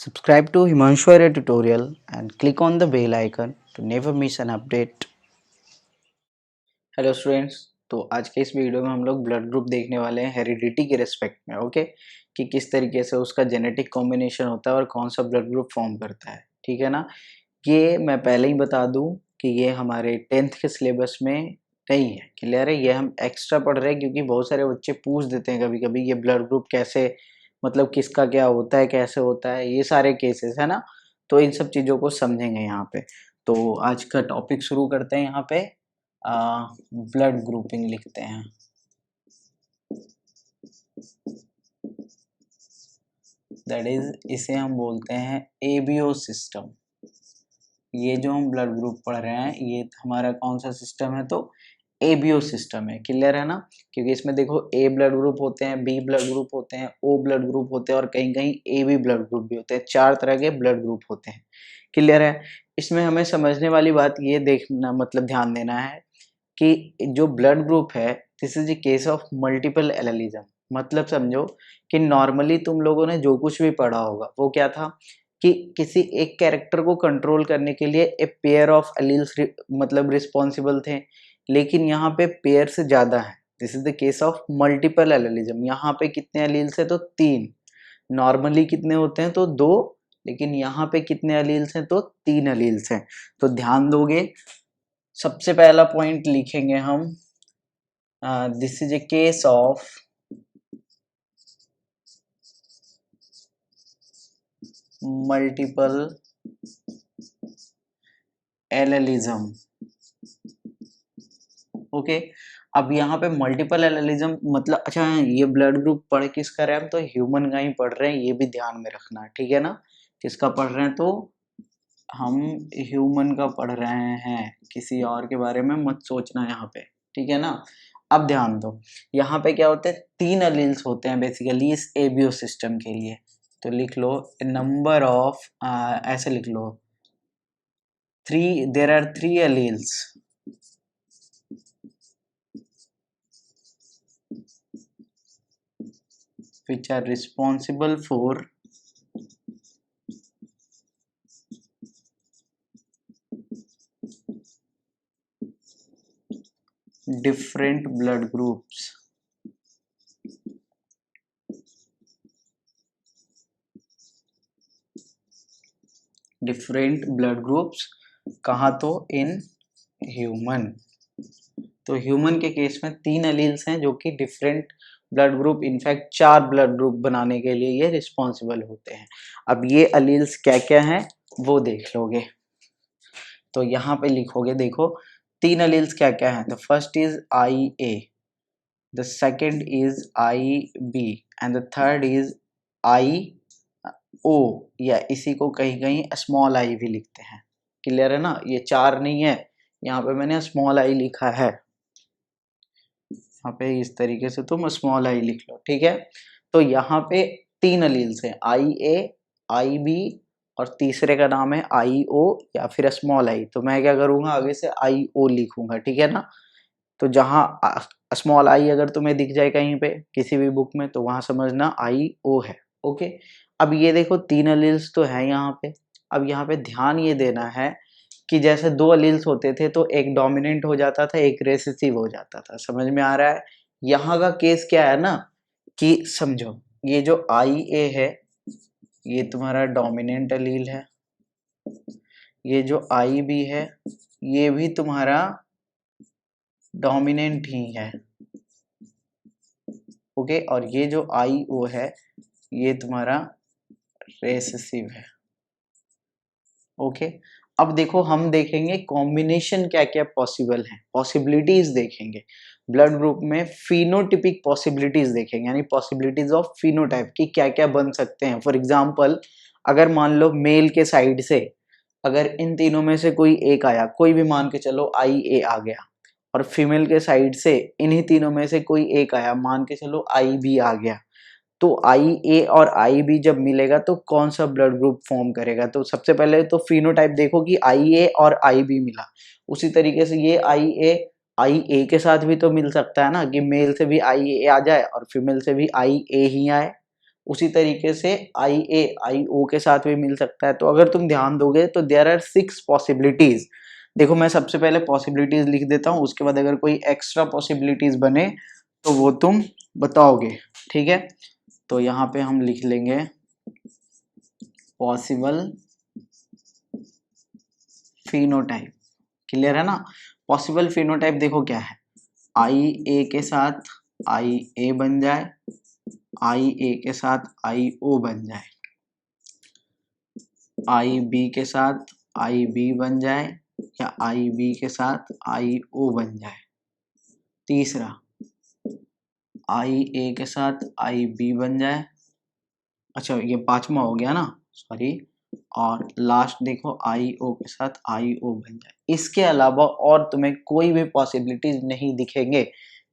Subscribe to Himanshu Arya tutorial and click on the bell icon to never miss an update. Hello students, तो आज के इस video में हम लोग ब्लड ग्रुप देखने वाले हैं हेरिडिटी के रिस्पेक्ट में। ओके, कि किस तरीके से उसका जेनेटिक कॉम्बिनेशन होता है और कौन सा ब्लड ग्रुप फॉर्म करता है। ठीक है ना। ये मैं पहले ही बता दूं कि ये हमारे 10th के सिलेबस में नहीं है। क्लियर है। ये हम एक्स्ट्रा पढ़ रहे हैं क्योंकि बहुत सारे बच्चे पूछ देते हैं कभी कभी ये ब्लड ग्रुप कैसे, मतलब किसका क्या होता है, कैसे होता है, ये सारे केसेस है ना। तो इन सब चीज़ों को समझेंगे यहाँ पे। तो आज का टॉपिक शुरू करते हैं। यहाँ पे ब्लड ग्रुपिंग लिखते हैं। दैट इज, इसे हम बोलते हैं एबीओ सिस्टम। ये जो हम ब्लड ग्रुप पढ़ रहे हैं ये हमारा कौन सा सिस्टम है, तो एबीओ सिस्टम है। क्लियर है ना। क्योंकि इसमें देखो ए ब्लड ग्रुप होते हैं, बी ब्लड ग्रुप होते हैं, ओ ब्लड ग्रुप होते हैं और कहीं कहीं ए बी ब्लड ग्रुप भी होते हैं। 4 तरह के ब्लड ग्रुप होते हैं। क्लियर है। इसमें हमें समझने वाली बात ये देखना, मतलब ध्यान देना है कि जो ब्लड ग्रुप है this is a case of multiple allelism. मतलब समझो कि नॉर्मली तुम लोगों ने जो कुछ भी पढ़ा होगा वो क्या था कि किसी एक कैरेक्टर को कंट्रोल करने के लिए ए पेयर ऑफ एलील्स मतलब रिस्पॉन्सिबल थे, लेकिन यहाँ पे पेयर से ज्यादा है। This is the case of multiple allelism. यहाँ पे कितने एलील्स है, तो 3। नॉर्मली कितने होते हैं, तो 2, लेकिन यहाँ पे कितने एलील्स हैं, तो 3 एलील्स हैं। तो ध्यान दोगे, सबसे पहला पॉइंट लिखेंगे हम, this is a case of multiple allelism. Okay, अब यहाँ पे मल्टीपल एलेलिज्म मतलब, अच्छा ये ब्लड ग्रुप पढ़ किसका रहे हैं, हम तो ह्यूमन का ही पढ़ रहे हैं, ये भी ध्यान में रखना है। ठीक है ना। किसका पढ़ रहे हैं, तो हम ह्यूमन का पढ़ रहे हैं, किसी और के बारे में मत सोचना यहाँ पे। ठीक है ना। अब ध्यान दो, यहाँ पे क्या होते हैं, 3 एलील्स होते हैं बेसिकली इस एबीओ सिस्टम के लिए। तो लिख लो नंबर ऑफ, ऐसे लिख लो 3, there are 3 alleles which are responsible for different blood groups। Different blood groups कहाँ, तो इन ह्यूमन। तो ह्यूमन के केस में 3 एलील्स हैं जो कि different blood group, in fact 4 blood group बनाने के लिए ये रिस्पॉन्सिबल होते हैं। अब ये एलील्स क्या क्या हैं वो देख लोगे। तो यहाँ पे लिखोगे, देखो 3 एलील्स क्या क्या हैं। The first is I A, the second is I B and the third is I O, या इसी को कहीं कहीं स्मॉल आई भी लिखते हैं। क्लियर है ना। ये 4 नहीं है, यहाँ पे मैंने स्मॉल आई लिखा है। यहाँ पे इस तरीके से तुम स्मॉल आई लिख लो। ठीक है। तो यहाँ पे 3 एलील्स हैं, आई ए, आई बी और तीसरे का नाम है आई ओ या फिर स्मॉल आई। तो मैं क्या करूँगा, आगे से आई ओ लिखूंगा। ठीक है ना। तो जहाँ स्मॉल आई अगर तुम्हें दिख जाए कहीं पे किसी भी बुक में, तो वहां समझना आई ओ है। ओके। अब ये देखो 3 एलील्स तो है यहाँ पे। अब यहाँ पे ध्यान ये देना है कि जैसे 2 एलील्स होते थे तो एक डोमिनेंट हो जाता था, एक रेसेसिव हो जाता था। समझ में आ रहा है। यहाँ का केस क्या है ना, कि समझो ये जो आई ए है ये तुम्हारा डोमिनेंट एलील है, ये जो आई बी है ये भी तुम्हारा डोमिनेंट ही है। ओके। और ये जो आई ओ है ये तुम्हारा रेसेसिव है। ओके। अब देखो हम देखेंगे कॉम्बिनेशन क्या क्या पॉसिबल है, पॉसिबिलिटीज देखेंगे ब्लड ग्रुप में। फिनोटिपिक पॉसिबिलिटीज देखेंगे, यानी पॉसिबिलिटीज ऑफ फिनोटाइप की क्या क्या बन सकते हैं। फॉर एग्जांपल, अगर मान लो मेल के साइड से अगर इन तीनों में से कोई एक आया, कोई भी मान के चलो आई ए आ गया, और फीमेल के साइड से इन्हीं तीनों में से कोई एक आया, मान के चलो आई बी आ गया, तो आई ए और आई बी जब मिलेगा तो कौन सा ब्लड ग्रुप फॉर्म करेगा। तो सबसे पहले तो फिनोटाइप देखो कि आई ए और आई बी मिला। उसी तरीके से ये आई ए के साथ भी तो मिल सकता है ना, कि मेल से भी आई ए आ जाए और फीमेल से भी आई ए ही आए। उसी तरीके से आई ओ के साथ भी मिल सकता है। तो अगर तुम ध्यान दोगे तो देयर आर 6 पॉसिबिलिटीज। देखो मैं सबसे पहले पॉसिबिलिटीज लिख देता हूँ, उसके बाद अगर कोई एक्स्ट्रा पॉसिबिलिटीज बने तो वो तुम बताओगे, ठीक है। तो यहाँ पे हम लिख लेंगे पॉसिबल फिनोटाइप। क्लियर है ना। पॉसिबल फिनोटाइप देखो क्या है, आई ए के साथ आई ए बन जाए, आई ए के साथ आई ओ बन जाए, आई बी के साथ आई बी बन जाए, या आई बी के साथ आई ओ बन जाए। तीसरा, आई ए के साथ आई बी बन जाए, अच्छा ये पांचवा हो गया ना, सॉरी। और लास्ट देखो आई ओ के साथ आई ओ बन जाए। इसके अलावा और तुम्हें कोई भी पॉसिबिलिटीज नहीं दिखेंगे।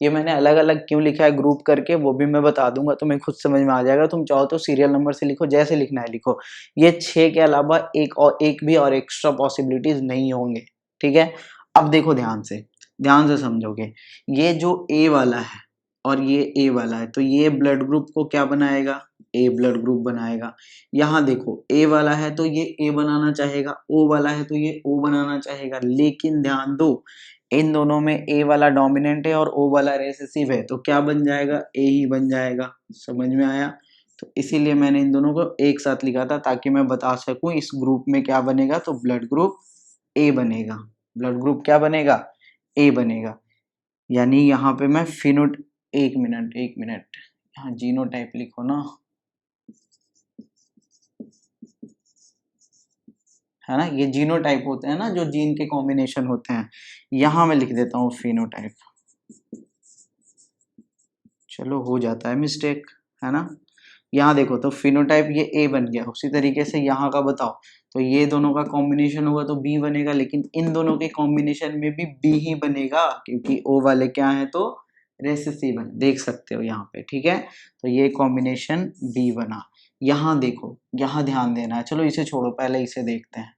ये मैंने अलग अलग क्यों लिखा है ग्रुप करके वो भी मैं बता दूंगा, तुम्हें खुद समझ में आ जाएगा। तुम चाहो तो सीरियल नंबर से लिखो, जैसे लिखना है लिखो। ये 6 के अलावा एक भी और एक्स्ट्रा पॉसिबिलिटीज नहीं होंगे, ठीक है। अब देखो ध्यान से समझोगे। ये जो ए वाला है और ये ए वाला है, तो ये ब्लड ग्रुप को क्या बनाएगा, ए ब्लड ग्रुप बनाएगा। यहाँ देखो ए वाला है तो ये ए बनाना चाहेगा, ओ वाला है तो ये ओ बनाना चाहेगा। लेकिन ध्यान दो, इन दोनों में ए वाला डोमिनेंट है और ओ वाला रेसेसिव है, तो क्या बन जाएगा, ए ही बन जाएगा। समझ में आया। तो इसीलिए मैंने इन दोनों को एक साथ लिखा था ताकि मैं बता सकूं इस ग्रुप में क्या बनेगा। तो ब्लड ग्रुप ए बनेगा। ब्लड ग्रुप क्या बनेगा, ए बनेगा। यानी यहाँ पे मैं फिनोट एक मिनट यहाँ जीनोटाइप लिखो ना, है ना। ये जीनोटाइप होते हैं ना, जो जीन के कॉम्बिनेशन होते हैं। यहां मैं लिख देता हूँ फिनोटाइप। चलो हो जाता है मिस्टेक, है ना। यहाँ देखो तो फिनोटाइप ये ए बन गया। उसी तरीके से यहाँ का बताओ, तो ये दोनों का कॉम्बिनेशन होगा तो बी बनेगा, लेकिन इन दोनों के कॉम्बिनेशन में भी बी ही बनेगा क्योंकि ओ वाले क्या है तो रेसेसिव है। देख सकते हो यहाँ पे, ठीक है। तो ये कॉम्बिनेशन बी बना। यहाँ देखो, यहाँ ध्यान देना है। चलो इसे छोड़ो, पहले इसे देखते हैं।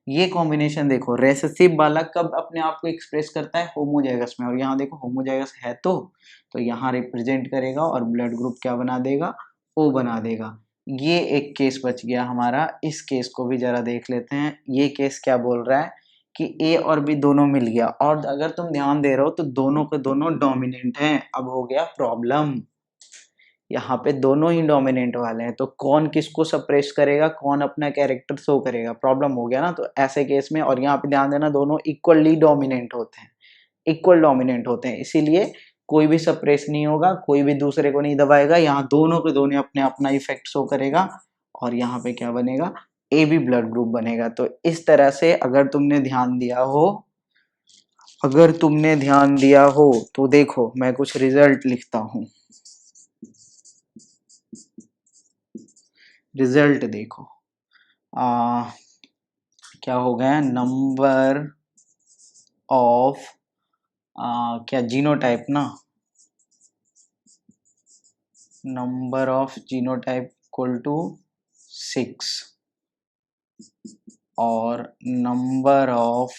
ये कॉम्बिनेशन देखो, रेसेसिव वाला कब अपने आप को एक्सप्रेस करता है, होमोजाइगस में। और यहाँ देखो होमोजाइगस है तो यहाँ रिप्रेजेंट करेगा और ब्लड ग्रुप क्या बना देगा, ओ बना देगा। ये एक केस बच गया हमारा। इस केस को भी जरा देख लेते हैं। ये केस क्या बोल रहा है कि ए और बी दोनों मिल गया, और अगर तुम ध्यान दे रहे हो तो दोनों के दोनों डोमिनेंट हैं। अब हो गया प्रॉब्लम, यहाँ पे दोनों ही डोमिनेंट वाले हैं, तो कौन किसको सप्रेस करेगा, कौन अपना कैरेक्टर शो करेगा, प्रॉब्लम हो गया ना। तो ऐसे केस में, और यहाँ पे ध्यान देना, दोनों इक्वली डोमिनेंट होते हैं, इक्वल डोमिनेंट होते हैं, इसीलिए कोई भी सप्रेस नहीं होगा, कोई भी दूसरे को नहीं दबाएगा। यहाँ दोनों के दोनों अपने अपना इफेक्ट शो करेगा, और यहाँ पे क्या बनेगा, ए बी ब्लड ग्रुप बनेगा। तो इस तरह से अगर तुमने ध्यान दिया हो, तो देखो मैं कुछ रिजल्ट लिखता हूँ। रिजल्ट देखो, क्या हो गया, नंबर ऑफ क्या जीनोटाइप ना, number of genotype equal to 6 और number of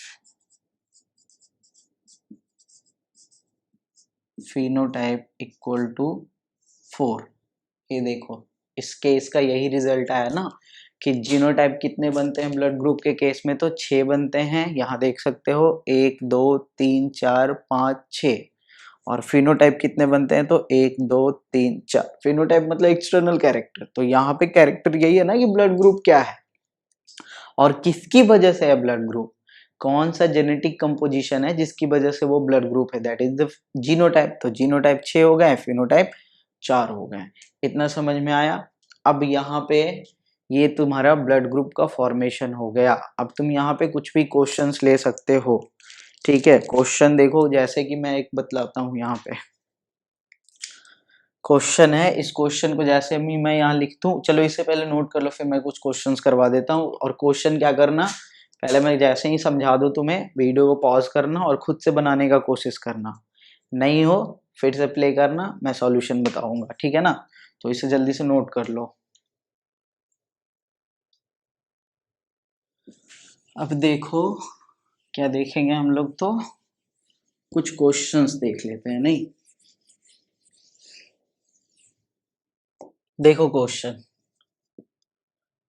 phenotype equal to 4। ये देखो, इस केस का यही रिजल्ट आया ना कि जीनोटाइप कितने बनते हैं ब्लड ग्रुप के केस में, तो 6 बनते हैं। यहाँ देख सकते हो 1 2 3 4 5 6। और फिनोटाइप कितने बनते हैं, तो 1 2 3 4। फिनोटाइप मतलब एक्सटर्नल कैरेक्टर। तो यहाँ पे कैरेक्टर यही है ना कि ब्लड ग्रुप क्या है और किसकी वजह से है ब्लड ग्रुप, कौन सा जेनेटिक कंपोजिशन है जिसकी वजह से वो ब्लड ग्रुप है, दैट इज द जीनोटाइप। तो जीनोटाइप 6 हो गए, फिनोटाइप 4 हो गए। इतना समझ में आया। अब यहाँ पे ये तुम्हारा ब्लड ग्रुप का फॉर्मेशन हो गया। अब तुम यहाँ पे कुछ भी क्वेश्चंस ले सकते हो, ठीक है। क्वेश्चन देखो, जैसे कि मैं एक बतलाता हूँ। यहाँ पे क्वेश्चन है, इस क्वेश्चन को जैसे मैं यहाँ लिख दूं, चलो इससे पहले नोट कर लो, फिर मैं कुछ क्वेश्चंस करवा देता हूँ। और क्वेश्चन क्या करना, पहले मैं जैसे ही समझा दूं तुम्हें, वीडियो को पॉज करना और खुद से बनाने का कोशिश करना। नहीं हो फिर से प्ले करना, मैं सॉल्यूशन बताऊंगा, ठीक है ना। तो इसे जल्दी से नोट कर लो। अब देखो क्या देखेंगे हम लोग, तो कुछ क्वेश्चंस देख लेते हैं। नहीं, देखो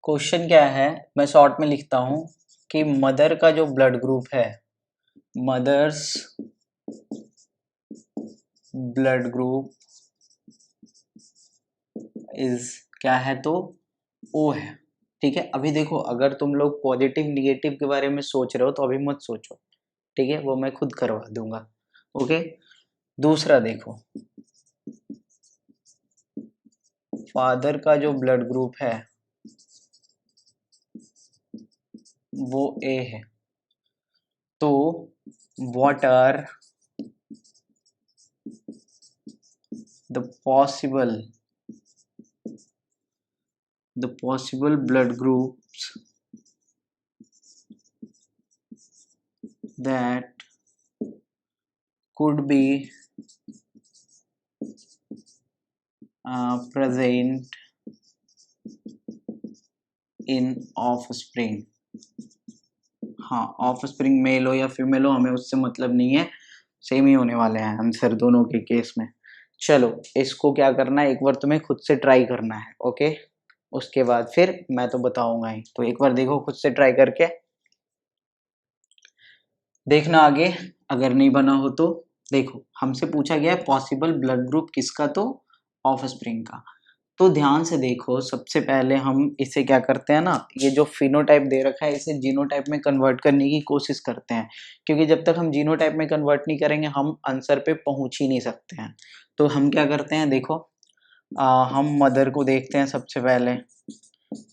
क्वेश्चन क्या है, मैं शॉर्ट में लिखता हूं कि मदर का जो ब्लड ग्रुप है, मदर्स ब्लड ग्रुप इज क्या है, तो ओ है। ठीक है, अभी देखो अगर तुम लोग पॉजिटिव निगेटिव के बारे में सोच रहे हो तो अभी मत सोचो, ठीक है, वो मैं खुद करवा दूंगा। ओके, दूसरा देखो, फादर का जो ब्लड ग्रुप है वो ए है, तो what are the possible blood groups that could be present in offspring। हाँ, ऑफस्प्रिंग मेल हो या फीमेल हो हमें उससे मतलब नहीं है, सेम ही होने वाले हैं आंसर दोनों के केस में। चलो इसको क्या करना है, एक बार तुम्हें खुद से ट्राई करना है। ओके, उसके बाद फिर मैं तो बताऊंगा ही, तो एक बार देखो खुद से ट्राई करके देखना आगे, अगर नहीं बना हो तो। देखो हमसे पूछा गया है पॉसिबल ब्लड ग्रुप किसका, तो ऑफस्प्रिंग का। तो ध्यान से देखो, सबसे पहले हम इसे क्या करते हैं ना, ये जो फिनोटाइप दे रखा है इसे जीनोटाइप में कन्वर्ट करने की कोशिश करते हैं, क्योंकि जब तक हम जीनोटाइप में कन्वर्ट नहीं करेंगे हम आंसर पे पहुंच ही नहीं सकते हैं। तो हम क्या करते हैं, देखो हम मदर को देखते हैं सबसे पहले,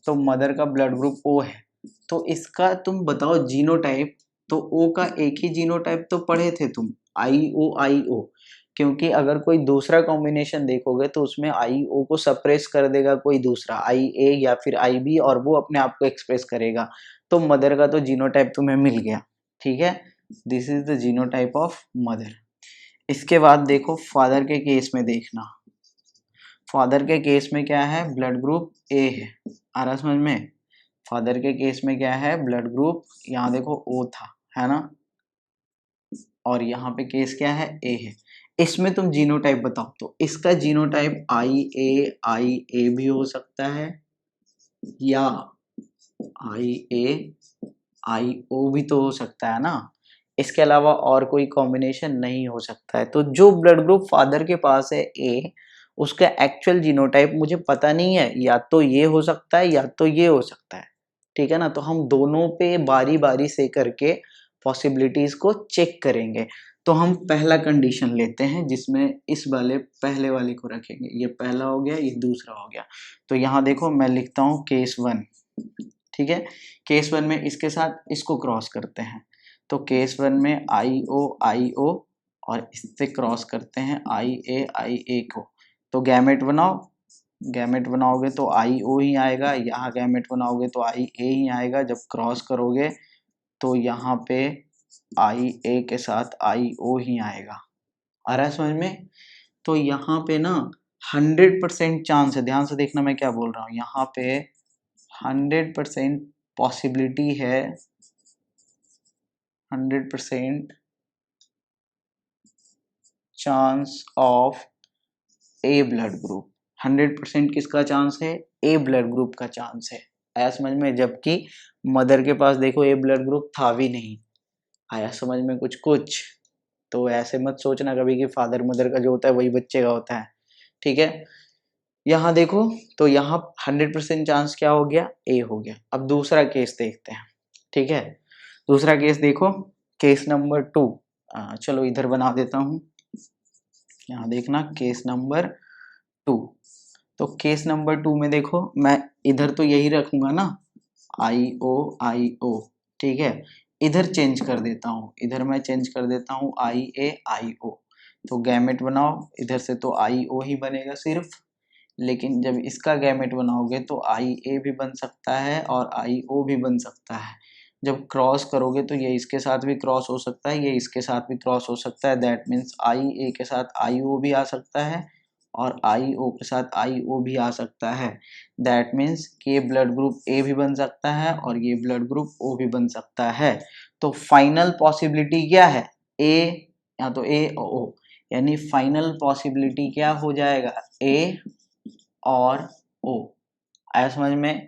तो मदर का ब्लड ग्रुप ओ है, तो इसका तुम बताओ जीनोटाइप। तो ओ का एक ही जीनोटाइप तो पढ़े थे तुम, आई ओ, क्योंकि अगर कोई दूसरा कॉम्बिनेशन देखोगे तो उसमें आई ओ को सप्रेस कर देगा कोई दूसरा, आई ए या फिर आई बी, और वो अपने आप को एक्सप्रेस करेगा। तो मदर का तो जीनोटाइप तुम्हें मिल गया, ठीक है, this is the genotype of mother. इसके बाद देखो फादर के केस में देखना, फादर के केस में क्या है, ब्लड ग्रुप ए है, आ रहा समझ में। फादर के केस में क्या है, ब्लड ग्रुप, यहाँ देखो ओ था, है ना, और यहाँ पे केस क्या है, ए है। इसमें तुम जीनोटाइप बताओ, तो इसका जीनोटाइप आई ए भी हो सकता है, या आई ओ भी तो हो सकता है ना, इसके अलावा और कोई कॉम्बिनेशन नहीं हो सकता है। तो जो ब्लड ग्रुप फादर के पास है ए, उसका एक्चुअल जीनोटाइप मुझे पता नहीं है, या तो ये हो सकता है या तो ये हो सकता है, ठीक है ना। तो हम दोनों पे बारी बारी से करके पॉसिबिलिटीज को चेक करेंगे। तो हम पहला कंडीशन लेते हैं जिसमें इस वाले पहले वाले को रखेंगे, ये पहला हो गया, ये दूसरा हो गया। तो यहाँ देखो मैं लिखता हूँ केस 1, ठीक है, केस 1 में इसके साथ इसको क्रॉस करते हैं, तो केस 1 में आई ओ और इससे क्रॉस करते हैं आई ए को। तो गैमेट बनाओ, गैमेट बनाओगे तो आई ओ ही आएगा, यहाँ गैमेट बनाओगे तो आई ए ही आएगा। जब क्रॉस करोगे तो यहाँ पे आई ए के साथ आई ओ ही आएगा। आ रहा है समझ में। तो यहाँ पे ना 100% चांस है, ध्यान से देखना मैं क्या बोल रहा हूँ, यहाँ पे 100% पॉसिबिलिटी है, 100% chance of A blood group. 100% किसका चांस है, ए ब्लड ग्रुप का चांस है। आया समझ में, जबकि मदर के पास देखो ए ब्लड ग्रुप था भी नहीं। आया समझ में कुछ कुछ। तो ऐसे मत सोचना कभी कि फादर मदर का जो होता है वही बच्चे का होता है, ठीक है। यहाँ देखो, तो यहाँ 100% चांस क्या हो गया, ए हो गया। अब दूसरा केस देखते हैं, ठीक है। दूसरा केस देखो, केस नंबर 2, चलो इधर बना देता हूँ, यहाँ देखना केस नंबर 2। तो केस नंबर 2 में देखो, मैं इधर तो यही रखूंगा ना, आई ओ, ठीक है। इधर चेंज कर देता हूँ, इधर मैं चेंज कर देता हूँ आई ओ। तो गैमेट बनाओ, इधर से तो आई ओ ही बनेगा सिर्फ, लेकिन जब इसका गैमेट बनाओगे तो आई ए भी बन सकता है और आई ओ भी बन सकता है। जब क्रॉस करोगे तो ये इसके साथ भी क्रॉस हो सकता है, ये इसके साथ भी क्रॉस हो सकता है, दैट मीन्स आई ए के साथ आई ओ भी आ सकता है और आई ओ के साथ आई ओ भी आ सकता है। दैट मीन्स कि ये ब्लड ग्रुप ए भी बन सकता है और ये ब्लड ग्रुप ओ भी बन सकता है। तो फाइनल पॉसिबिलिटी क्या है, ए या तो ए ओ, यानी फाइनल पॉसिबिलिटी क्या हो जाएगा, ए और ओ। आया समझ में?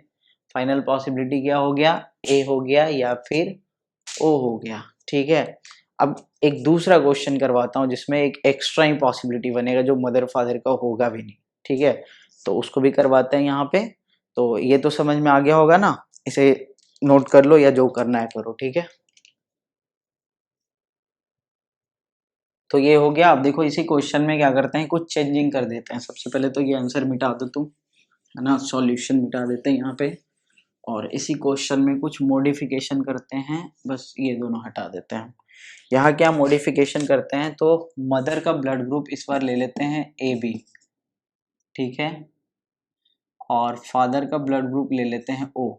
फाइनल पॉसिबिलिटी क्या हो गया, ए हो गया या फिर ओ हो गया। ठीक है, अब एक दूसरा क्वेश्चन करवाता हूँ जिसमें एक एक्स्ट्रा ही पॉसिबिलिटी बनेगा जो मदर फादर का होगा भी नहीं। ठीक है, तो उसको भी करवाते हैं यहाँ पे। तो ये तो समझ में आ गया होगा ना, इसे नोट कर लो या जो करना है करो। ठीक है, तो ये हो गया। अब देखो इसी क्वेश्चन में क्या करते हैं, कुछ चेंजिंग कर देते हैं। सबसे पहले तो ये आंसर मिटा दो तुम, है ना, सॉल्यूशन मिटा देते हैं यहाँ पे, और इसी क्वेश्चन में कुछ मॉडिफिकेशन करते हैं। बस ये दोनों हटा देते हैं। यहाँ क्या मॉडिफिकेशन करते हैं, तो मदर का ब्लड ग्रुप इस बार ले लेते हैं ए बी। ठीक है, और फादर का ब्लड ग्रुप ले लेते हैं ओ।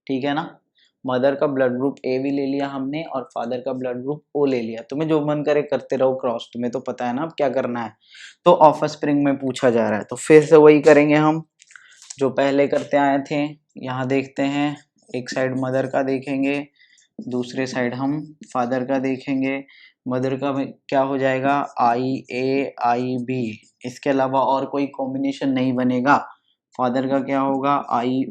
ठीक है ना, मदर का ब्लड ग्रुप ए भी ले लिया हमने और फादर का ब्लड ग्रुप ओ ले लिया। तुम्हें जो मन करे करते रहो क्रॉस, तुम्हें तो पता है ना अब क्या करना है। तो ऑफस्प्रिंग में पूछा जा रहा है तो फिर से वही करेंगे हम जो पहले करते आए थे। यहाँ देखते हैं, एक साइड मदर का देखेंगे, दूसरे साइड हम फादर का देखेंगे। मदर का क्या हो जाएगा, आई ए आई बी, इसके अलावा और कोई कॉम्बिनेशन नहीं बनेगा। फादर का क्या होगा, आई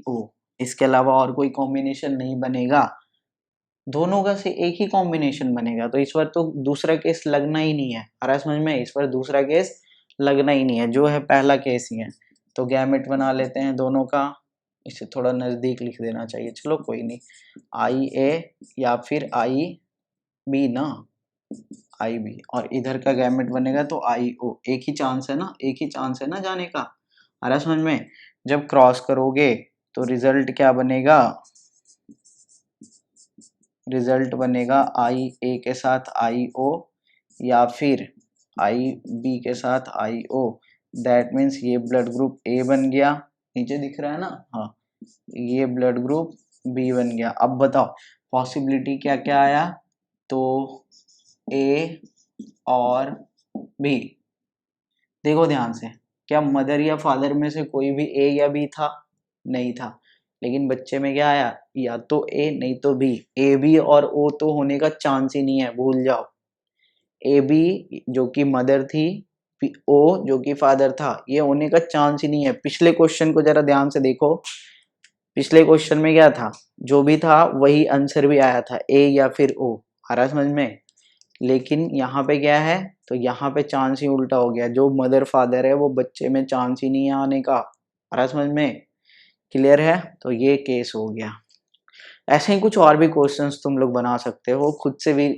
ओ, इसके अलावा और कोई कॉम्बिनेशन नहीं बनेगा। दोनों का से एक ही कॉम्बिनेशन बनेगा, तो इस बार तो दूसरा केस लगना ही नहीं है। आ रहा है समझ में? इस बार दूसरा केस लगना ही नहीं है, जो है पहला केस ही है। तो गैमेट बना लेते हैं दोनों का, इसे थोड़ा नजदीक लिख देना चाहिए, चलो कोई नहीं, आई ए या फिर आई बी ना, आई बी, और इधर का गैमेट बनेगा तो आई ओ। एक ही चांस है ना, एक ही चांस है ना जाने का। आ रहा है समझ में? जब क्रॉस करोगे तो रिजल्ट क्या बनेगा, रिजल्ट बनेगा आई ए के साथ आई ओ या फिर आई बी के साथ आई ओ। दैट मीन्स ये ब्लड ग्रुप ए बन गया, नीचे दिख रहा है ना, हाँ, ये ब्लड ग्रुप बी बन गया। अब बताओ पॉसिबिलिटी क्या क्या आया, तो ए और बी। देखो ध्यान से, क्या मदर या फादर में से कोई भी ए या बी था? नहीं था। लेकिन बच्चे में क्या आया, या तो ए नहीं तो बी। ए बी और ओ तो होने का चांस ही नहीं है, भूल जाओ। ए बी जो कि मदर थी, ओ जो कि फादर था, ये होने का चांस ही नहीं है। पिछले क्वेश्चन को जरा ध्यान से देखो, पिछले क्वेश्चन में क्या था, जो भी था वही आंसर भी आया था, ए या फिर ओ। आ रहा समझ में? लेकिन यहाँ पे क्या है, तो यहाँ पे चांस ही उल्टा हो गया, जो मदर फादर है वो बच्चे में चांस ही नहीं है आने का। आ रहा समझ में? क्लियर है? तो ये केस हो गया। ऐसे ही कुछ और भी क्वेश्चंस तुम लोग बना सकते हो खुद से भी,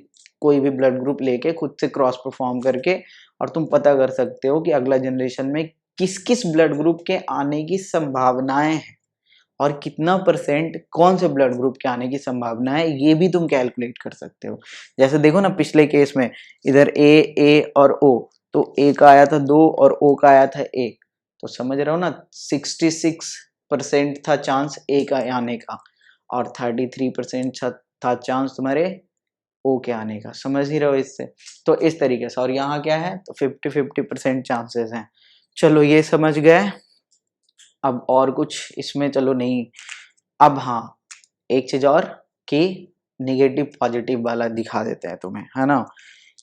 कोई भी ब्लड ग्रुप लेके खुद से क्रॉस परफॉर्म करके, और तुम पता कर सकते हो कि अगला जनरेशन में किस किस ब्लड ग्रुप के आने की संभावनाएं हैं और कितना परसेंट कौन से ब्लड ग्रुप के आने की संभावना है, ये भी तुम कैलकुलेट कर सकते हो। जैसे देखो ना पिछले केस में, इधर ए और ओ, तो ए का आया था 2 और ओ का आया था 1, तो समझ रहे हो ना, 66% था चांस ए का आने का और 33% था चांस तुम्हारे ओ के आने का। समझ ही रहे हो इससे? तो इस तरीके से, और यहाँ क्या है, तो 50-50% चांसेस हैं। चलो ये समझ गए। अब और कुछ इसमें चलो नहीं, अब हाँ एक चीज और, कि निगेटिव पॉजिटिव वाला दिखा देते हैं तुम्हें, है ना,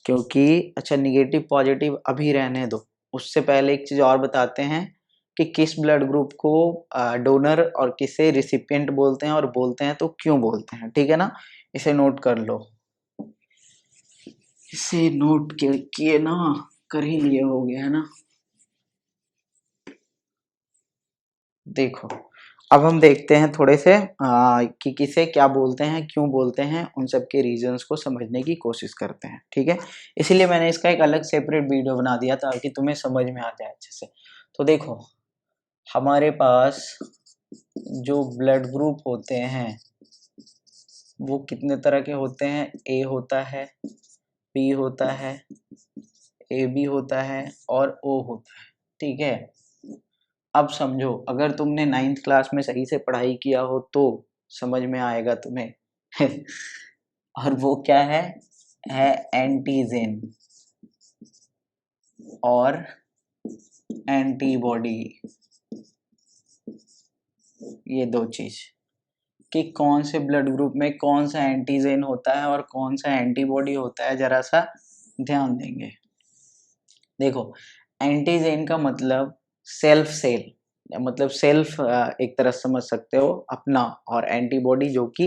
क्योंकि अच्छा निगेटिव पॉजिटिव अभी रहने दो, उससे पहले एक चीज और बताते हैं कि किस ब्लड ग्रुप को डोनर और किसे रिसिपिएंट बोलते हैं, और बोलते हैं तो क्यों बोलते हैं। ठीक है ना, इसे नोट कर लो, इसे नोट किए ना, कर ही लिए हो गया है ना। देखो अब हम देखते हैं थोड़े से कि किसे क्या बोलते हैं, क्यों बोलते हैं, उन सब के रीजंस को समझने की कोशिश करते हैं। ठीक है, इसीलिए मैंने इसका एक अलग सेपरेट वीडियो बना दिया ताकि तुम्हें समझ में आ जाए अच्छे से। तो देखो हमारे पास जो ब्लड ग्रुप होते हैं वो कितने तरह के होते हैं, ए होता है, बी होता है, ए बी होता है और ओ होता है। ठीक है, अब समझो अगर तुमने 9th क्लास में सही से पढ़ाई किया हो तो समझ में आएगा तुम्हें और वो क्या है एंटीजेन और एंटीबॉडी, ये दो चीज, कि कौन से ब्लड ग्रुप में कौन सा एंटीजेन होता है और कौन सा एंटीबॉडी होता है, जरा सा ध्यान देंगे। देखो एंटीजेन का मतलब सेल्फ सेल, मतलब सेल्फ एक तरह समझ सकते हो अपना, और एंटीबॉडी जो कि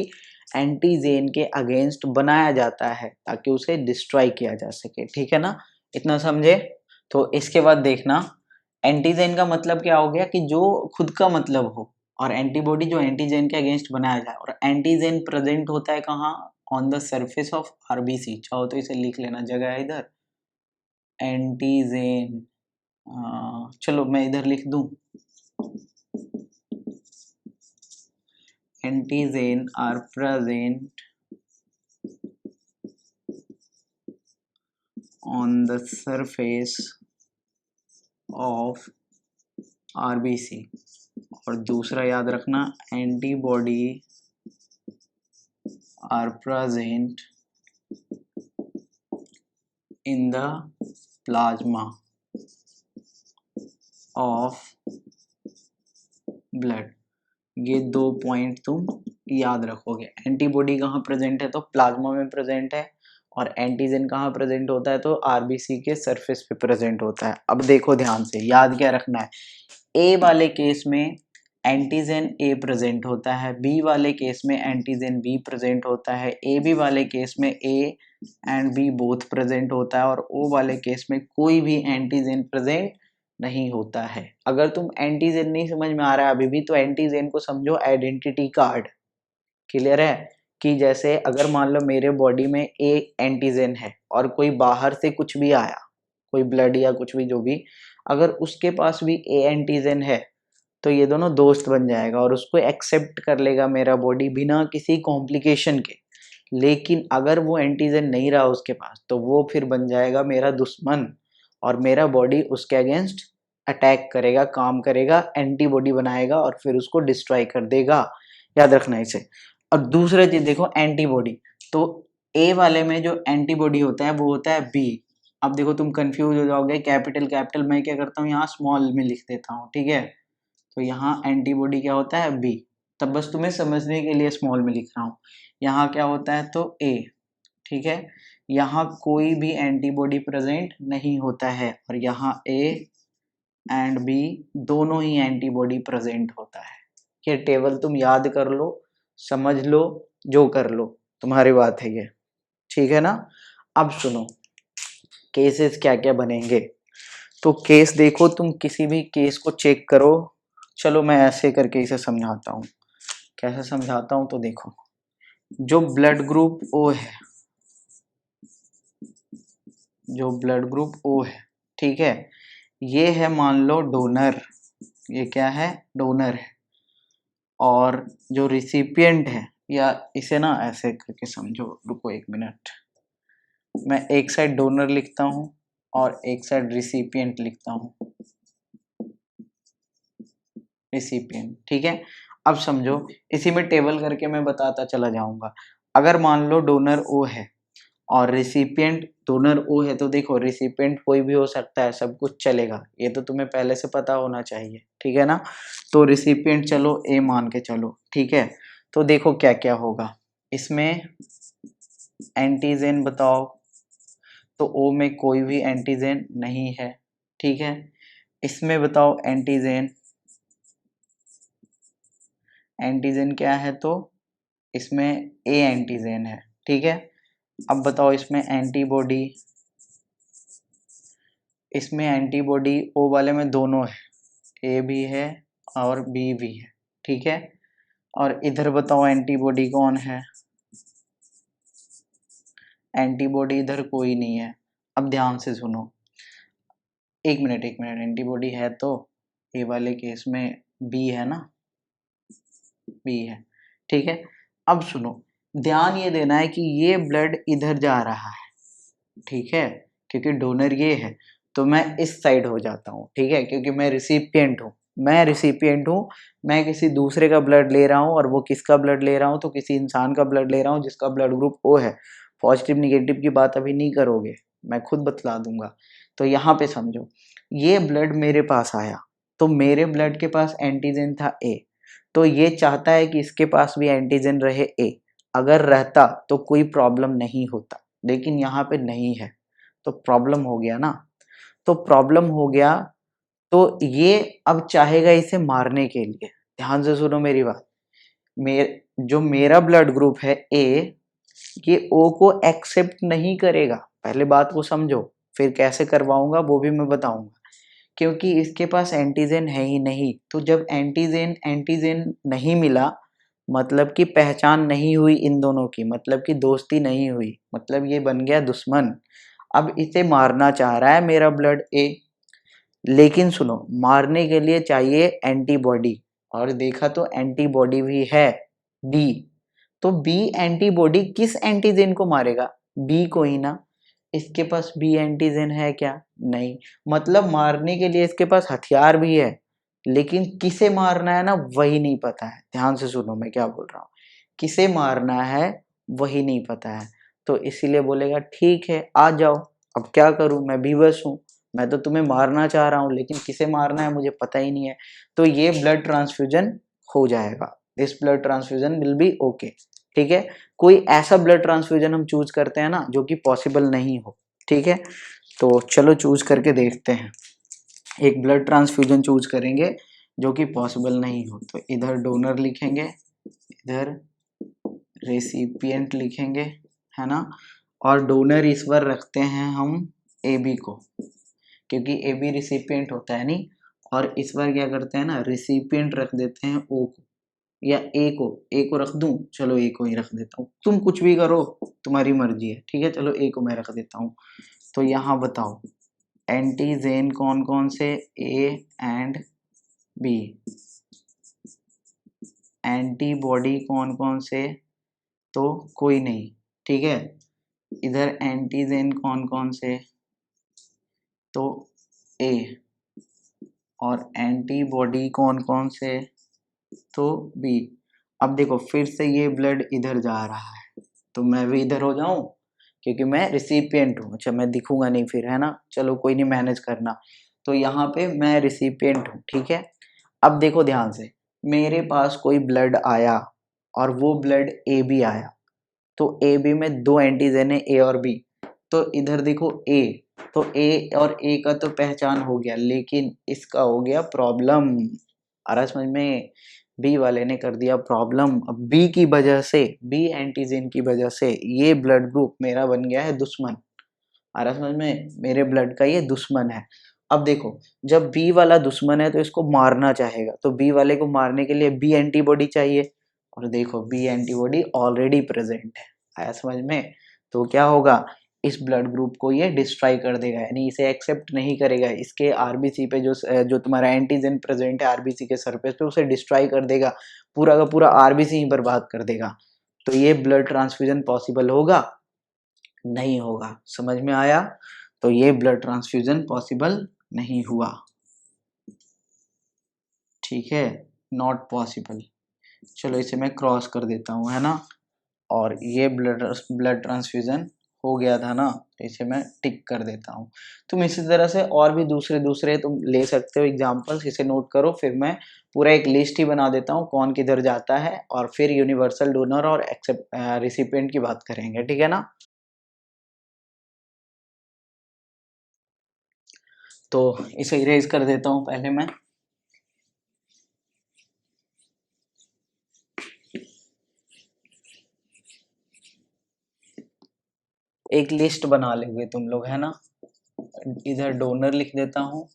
एंटीजेन के अगेंस्ट बनाया जाता है ताकि उसे डिस्ट्रॉय किया जा सके। ठीक है ना, इतना समझे। तो इसके बाद देखना, एंटीजेन का मतलब क्या हो गया कि जो खुद का मतलब हो, और एंटीबॉडी जो एंटीजेन के अगेंस्ट बनाया जाए। और एंटीजेन प्रेजेंट होता है कहाँ, on the surface of RBC. चाहो तो इसे लिख लेना, जगह है इधर एंटीजेन, चलो मैं इधर लिख दूं, antigen are present on the surface of RBC. और दूसरा याद रखना, antibody are present in the plasma of blood. ये 2 पॉइंट तुम याद रखोगे। एंटीबॉडी कहाँ प्रेजेंट है, तो प्लाज्मा में प्रेजेंट है, और एंटीजन कहाँ प्रेजेंट होता है, तो आरबीसी के सरफेस पे प्रेजेंट होता है। अब देखो ध्यान से, याद क्या रखना है, ए वाले केस में एंटीजन ए प्रेजेंट होता है, बी वाले केस में एंटीजन बी प्रेजेंट होता है, ए बी वाले केस में A and B both present होता है, और ओ वाले केस में कोई भी एंटीजन प्रेजेंट नहीं होता है। अगर तुम एंटीजन नहीं समझ में आ रहा है अभी भी, तो एंटीजन को समझो आइडेंटिटी कार्ड। क्लियर है, कि जैसे अगर मान लो मेरे बॉडी में एक एंटीजन है और कोई बाहर से कुछ भी आया, कोई ब्लड या कुछ भी जो भी, अगर उसके पास भी ए एंटीजन है, तो ये दोनों दोस्त बन जाएगा और उसको एक्सेप्ट कर लेगा मेरा बॉडी बिना किसी कॉम्प्लिकेशन के। लेकिन अगर वो एंटीजन नहीं रहा उसके पास, तो वो फिर बन जाएगा मेरा दुश्मन, और मेरा बॉडी उसके अगेंस्ट अटैक करेगा, काम करेगा, एंटीबॉडी बनाएगा और फिर उसको डिस्ट्रॉय कर देगा। याद रखना इसे। और दूसरा चीज देखो, एंटीबॉडी, तो ए वाले में जो एंटीबॉडी होता है वो होता है बी। अब देखो तुम कंफ्यूज हो जाओगे, कैपिटल कैपिटल, मैं क्या करता हूँ यहाँ स्मॉल में लिख देता हूँ, ठीक है। तो यहाँ एंटीबॉडी क्या होता है, बी। तब बस तुम्हें समझने के लिए स्मॉल में लिख रहा हूँ। यहाँ क्या होता है, तो ए, ठीक है। यहाँ कोई भी एंटीबॉडी प्रेजेंट नहीं होता है, और यहाँ ए एंड बी दोनों ही एंटीबॉडी प्रेजेंट होता है। ये टेबल तुम याद कर लो, समझ लो, जो कर लो, तुम्हारी बात है ये, ठीक है ना। अब सुनो, केसेस क्या क्या बनेंगे। तो केस देखो, तुम किसी भी केस को चेक करो। चलो मैं ऐसे करके इसे समझाता हूँ। कैसे समझाता हूँ, तो देखो, जो ब्लड ग्रुप ओ है, जो ब्लड ग्रुप ओ है, ठीक है, ये है मान लो डोनर, ये क्या है, डोनर है। और जो रिसिपिएंट है, या इसे ना ऐसे करके समझो, रुको 1 मिनट, मैं एक साइड डोनर लिखता हूँ और एक साइड रिसिपिएंट लिखता हूँ, रिसिपिएंट, ठीक है। अब समझो, इसी में टेबल करके मैं बताता चला जाऊंगा। अगर मान लो डोनर ओ है और रिसिपिएंट डोनर ओ है, तो देखो रिसिपिएंट कोई भी हो सकता है, सब कुछ चलेगा, ये तो तुम्हें पहले से पता होना चाहिए, ठीक है ना। तो रिसिपिएंट चलो ए मान के चलो, ठीक है। तो देखो क्या क्या होगा इसमें, एंटीजन बताओ, तो ओ में कोई भी एंटीजन नहीं है, ठीक है। इसमें बताओ एंटीजन, एंटीजन क्या है, तो इसमें ए एंटीजन है, ठीक है। अब बताओ इसमें एंटीबॉडी, इसमें एंटीबॉडी ओ वाले में दोनों है, ए भी है और बी भी है, ठीक है। और इधर बताओ एंटीबॉडी कौन है, एंटीबॉडी इधर कोई नहीं है। अब ध्यान से सुनो, 1 मिनट 1 मिनट, एंटीबॉडी है तो ए वाले केस में बी है ना, बी है, ठीक है। अब सुनो, ध्यान ये देना है कि ये ब्लड इधर जा रहा है, ठीक है, क्योंकि डोनर ये है, तो मैं इस साइड हो जाता हूँ, ठीक है, क्योंकि मैं रिसिपिएंट हूँ, मैं रिसिपिएंट हूँ, मैं किसी दूसरे का ब्लड ले रहा हूँ। और वो किसका ब्लड ले रहा हूँ, तो किसी इंसान का ब्लड ले रहा हूँ जिसका ब्लड ग्रुप ओ है। पॉजिटिव निगेटिव की बात अभी नहीं करोगे, मैं खुद बतला दूंगा। तो यहाँ पे समझो, ये ब्लड मेरे पास आया, तो मेरे ब्लड के पास एंटीजन था ए, तो ये चाहता है कि इसके पास भी एंटीजन रहे ए। अगर रहता तो कोई प्रॉब्लम नहीं होता, लेकिन यहाँ पे नहीं है, तो प्रॉब्लम हो गया ना। तो प्रॉब्लम हो गया, तो ये अब चाहेगा इसे मारने के लिए। ध्यान से सुनो मेरी बात। जो मेरा ब्लड ग्रुप है ए, ये ओ को एक्सेप्ट नहीं करेगा। पहले बात को समझो, फिर कैसे करवाऊंगा वो भी मैं बताऊंगा। क्योंकि इसके पास एंटीजन है ही नहीं, तो जब एंटीजन नहीं मिला, मतलब कि पहचान नहीं हुई इन दोनों की, मतलब कि दोस्ती नहीं हुई, मतलब ये बन गया दुश्मन। अब इसे मारना चाह रहा है मेरा ब्लड ए, लेकिन सुनो, मारने के लिए चाहिए एंटीबॉडी, और देखा तो एंटीबॉडी भी है बी। तो बी एंटीबॉडी किस एंटीजन को मारेगा? बी को ही ना। इसके पास बी एंटीजन है क्या? नहीं। मतलब मारने के लिए इसके पास हथियार भी है, लेकिन किसे मारना है ना वही नहीं पता है। ध्यान से सुनो मैं क्या बोल रहा हूँ। किसे मारना है वही नहीं पता है, तो इसीलिए बोलेगा ठीक है आ जाओ। अब क्या करूं, मैं भी बस हूं, मैं तो तुम्हें मारना चाह रहा हूं, लेकिन किसे मारना है मुझे पता ही नहीं है। तो ये ब्लड ट्रांसफ्यूजन हो जाएगा, this blood transfusion will be okay. ठीक है, कोई ऐसा ब्लड ट्रांसफ्यूजन हम चूज करते हैं ना जो कि पॉसिबल नहीं हो। ठीक है, तो चलो चूज करके देखते हैं। एक ब्लड ट्रांसफ्यूजन चूज करेंगे जो कि पॉसिबल नहीं हो। तो इधर डोनर लिखेंगे, इधर रेसिपिएंट लिखेंगे, है ना। और डोनर इस बार रखते हैं हम ए बी को, क्योंकि ए बी रिसिपिएंट होता है नहीं। और इस बार क्या करते हैं ना, रिसिपिएंट रख देते हैं ओ को, या ए को रख दूं, चलो ए को ही रख देता हूँ। तुम कुछ भी करो, तुम्हारी मर्जी है। ठीक है, चलो ए को मैं रख देता हूँ। तो यहाँ बताओ एंटीजेन कौन कौन से, ए एंड बी। एंटीबॉडी कौन कौन से, तो कोई नहीं। ठीक है, इधर एंटीजेन कौन कौन से, तो ए। और एंटीबॉडी कौन कौन से, तो बी। अब देखो फिर से ये ब्लड इधर जा रहा है, तो मैं भी इधर हो जाऊं, क्योंकि मैं रिसिपिएंट हूँ। अच्छा मैं दिखूंगा नहीं फिर, है ना। चलो कोई नहीं, मैनेज करना। तो यहाँ पे मैं रिसिपिएंट हूँ। ठीक है, अब देखो ध्यान से, मेरे पास कोई ब्लड आया और वो ब्लड ए बी आया, तो ए बी में दो एंटीजन है ए और बी। तो इधर देखो ए, तो ए और ए का तो पहचान हो गया, लेकिन इसका हो गया प्रॉब्लम। आ रहा समझ में? बी वाले ने कर दिया प्रॉब्लम। अब बी की वजह से, बी एंटीजन की वजह से ये ब्लड ग्रुप मेरा बन गया है दुश्मन। आ रहा समझ में? मेरे ब्लड का ये दुश्मन है। अब देखो, जब बी वाला दुश्मन है तो इसको मारना चाहेगा, तो बी वाले को मारने के लिए बी एंटीबॉडी चाहिए। और देखो बी एंटीबॉडी ऑलरेडी प्रेजेंट है। आया समझ में? तो क्या होगा, इस ब्लड ग्रुप को ये डिस्ट्रॉय कर देगा, यानी इसे एक्सेप्ट नहीं करेगा। इसके आरबीसी पे जो तुम्हारा एंटीजन प्रेजेंट है आरबीसी के सरफेस पे, उसे डिस्ट्रॉय कर देगा, पूरा का पूरा आरबीसी ही बर्बाद कर देगा। तो ये ब्लड ट्रांसफ्यूजन पॉसिबल होगा? नहीं होगा। समझ में आया? तो ये ब्लड ट्रांसफ्यूजन पॉसिबल नहीं हुआ। ठीक है, नॉट पॉसिबल। चलो इसे मैं क्रॉस कर देता हूँ, है ना। और ये ब्लड ट्रांसफ्यूजन हो गया था ना, तो इसे मैं टिक कर देता हूँ। तुम इसी तरह से और भी दूसरे दूसरे तुम ले सकते हो एग्जाम्पल्स, इसे नोट करो। फिर मैं पूरा एक लिस्ट ही बना देता हूँ कौन किधर जाता है, और फिर यूनिवर्सल डोनर और एक्सेप्ट रिसिपिएंट की बात करेंगे। ठीक है ना। तो इसे इरेज कर देता हूँ पहले मैं। एक लिस्ट बना लेंगे तुम लोग, है ना। इधर डोनर लिख देता हूँ,